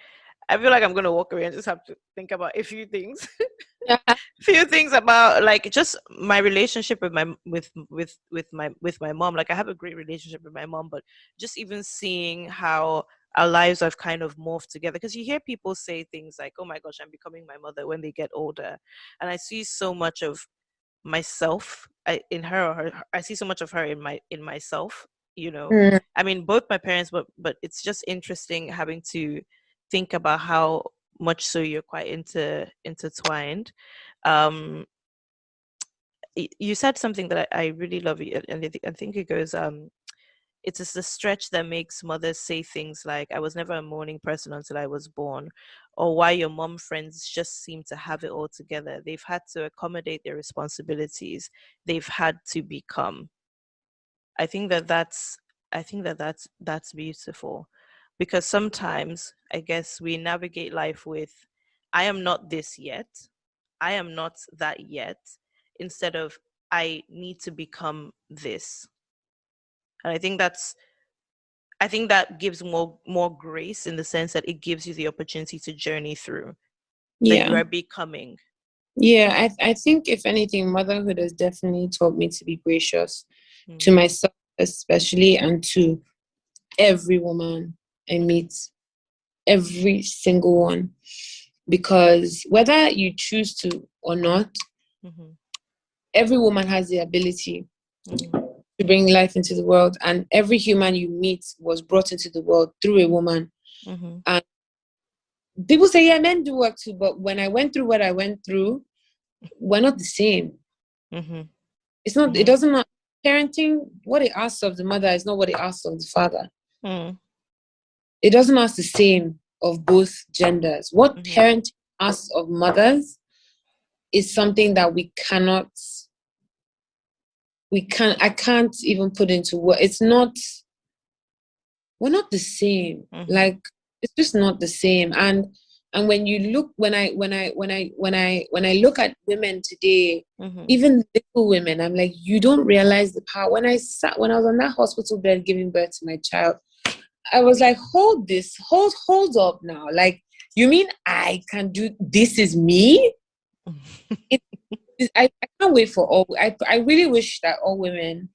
I'm gonna walk away and just have to think about a few things. Few things about like just my relationship with my mom. Like, I have a great relationship with my mom, but just even seeing how our lives have kind of morphed together, because you hear people say things like, oh my gosh, I'm becoming my mother when they get older, and I see so much of myself in her, or her, I see so much of her in myself, you know. I mean, both my parents, but it's just interesting having to think about how much so you're quite intertwined. You said something that I really love, and I think it goes, it is the stretch that makes mothers say things like, I was never a morning person until I was born, or why your mom friends just seem to have it all together. They've had to accommodate their responsibilities. They've had to become. I think that that's beautiful, because sometimes I guess we navigate life with, I am not this yet, I am not that yet, instead of, I need to become this. And I think that gives more grace, in the sense that it gives you the opportunity to journey through, that you Yeah. are becoming. Yeah, I think if anything, motherhood has definitely taught me to be gracious to Mm. myself, especially, and to every woman I meet, every single one. Because whether you choose to or not, Mm-hmm. every woman has the ability Mm-hmm. to bring life into the world, and every human you meet was brought into the world through a woman. Mm-hmm. And people say, yeah, men do work too, but when I went through what I went through, we're not the same. Mm-hmm. It's not, it Mm-hmm. doesn't not parenting, what it asks of the mother is not what it asks of the father. Mm. It doesn't ask the same of both genders. What Mm-hmm. parenting asks of mothers is something that I can't even put into what it's not. We're not the same. Mm-hmm. Like, it's just not the same. And when you look, when I look at women today, Mm-hmm. even little women, I'm like, you don't realize the power. When I was on that hospital bed giving birth to my child, I was like, hold up now. Like, you mean I can do this? Is me? It, I can't wait for all. I really wish that all women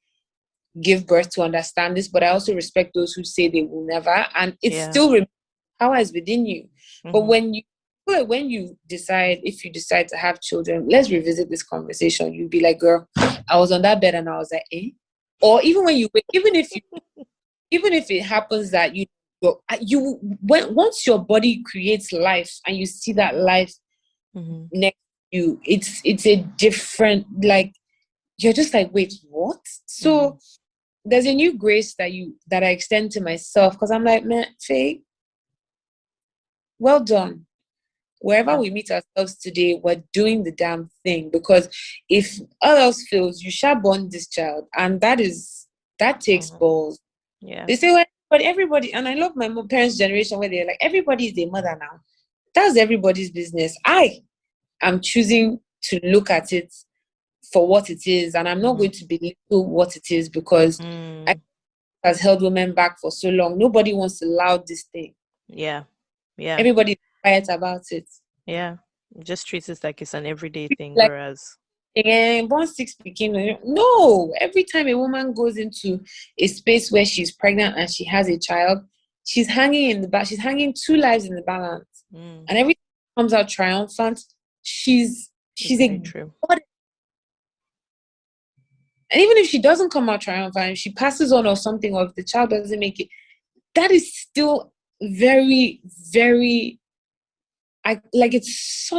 give birth to understand this, but I also respect those who say they will never, and it's Yeah. still power is within you. But Mm-hmm. when you decide, if you decide to have children, let's revisit this conversation. You'd be like, girl, I was on that bed and I was like, eh? Or even when you even if it happens that once your body creates life and you see that life Mm-hmm. next to you, it's a different, like, you're just like, wait, what? Mm-hmm. So there's a new grace that I extend to myself, because I'm like, man, Feyi, well done. Wherever Yeah. we meet ourselves today, we're doing the damn thing. Because if all else fails, you shall born this child, and that takes Mm-hmm. balls. Yeah. They say, well, but everybody, and I love my parents' generation where they're like, everybody is a mother now. That's everybody's business. I am choosing to look at it for what it is, and I'm not Mm-hmm. going to belittle what it is, because I Mm. has held women back for so long. Nobody wants to loud this thing. Yeah. Yeah. Everybody's quiet about it. Yeah. Just treats it like it's an everyday thing, Like, whereas. born six became no. Every time a woman goes into a space where she's pregnant and she has a child, she's hanging in the back. She's hanging two lives in the balance, Mm. and every time she comes out triumphant, It's she's very a true. god. And even if she doesn't come out triumphant, if she passes on or something, or if the child doesn't make it, that is still very, very, I like, it's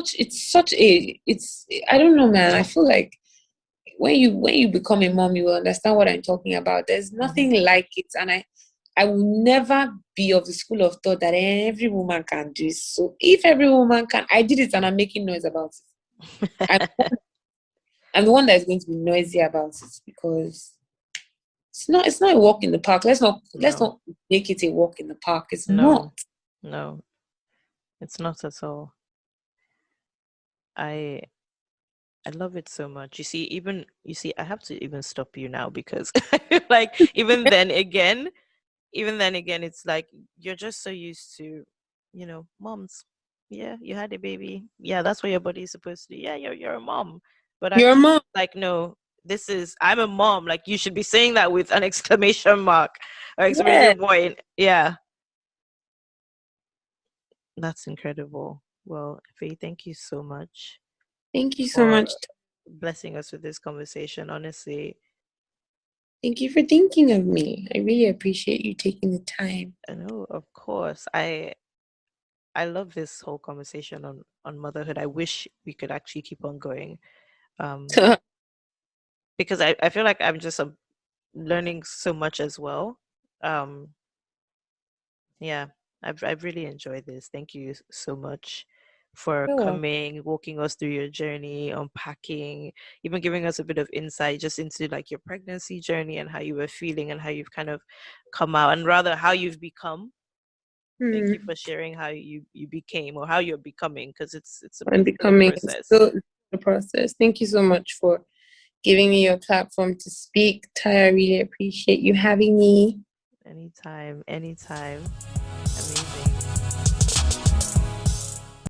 I don't know, man. I feel like when you become a mom, you will understand what I'm talking about. There's Mm-hmm. nothing like it. And I will never be of the school of thought that every woman can do it. So if every woman can, I did it and I'm making noise about it. I'm the one that is going to be noisy about it, because it's not a walk in the park. Let's No. not make it a walk in the park. It's not. No. No. It's not at all. I I love it so much. I have to even stop you now, because like even then again, it's like you're just so used to, moms. Yeah, you had a baby. Yeah, that's what your body is supposed to do. Yeah, you're a mom. But You're a actually, mom. like, no, I'm a mom. Like, you should be saying that with an exclamation mark or Yeah. exclamation point. Yeah. That's incredible. Well, Feyi, thank you so much Thank you so for much. blessing us with this conversation. Honestly, Thank you for thinking of me. I really appreciate you taking the time. I know, of course. I love this whole conversation on motherhood. I wish we could actually keep on going. Um, because I feel like I'm just learning so much as well. Um, yeah, I've really enjoyed this. Thank you so much for You're welcome. coming, walking us through your journey, unpacking, even giving us a bit of insight just into like your pregnancy journey and how you were feeling and how you've kind of come out, and rather how you've become. Thank you for sharing how you became or how you're becoming, because it's I'm still a becoming process. still the process. Thank you so much for giving me your platform to speak. Ty, I really appreciate you having me. Anytime, anytime. Amazing.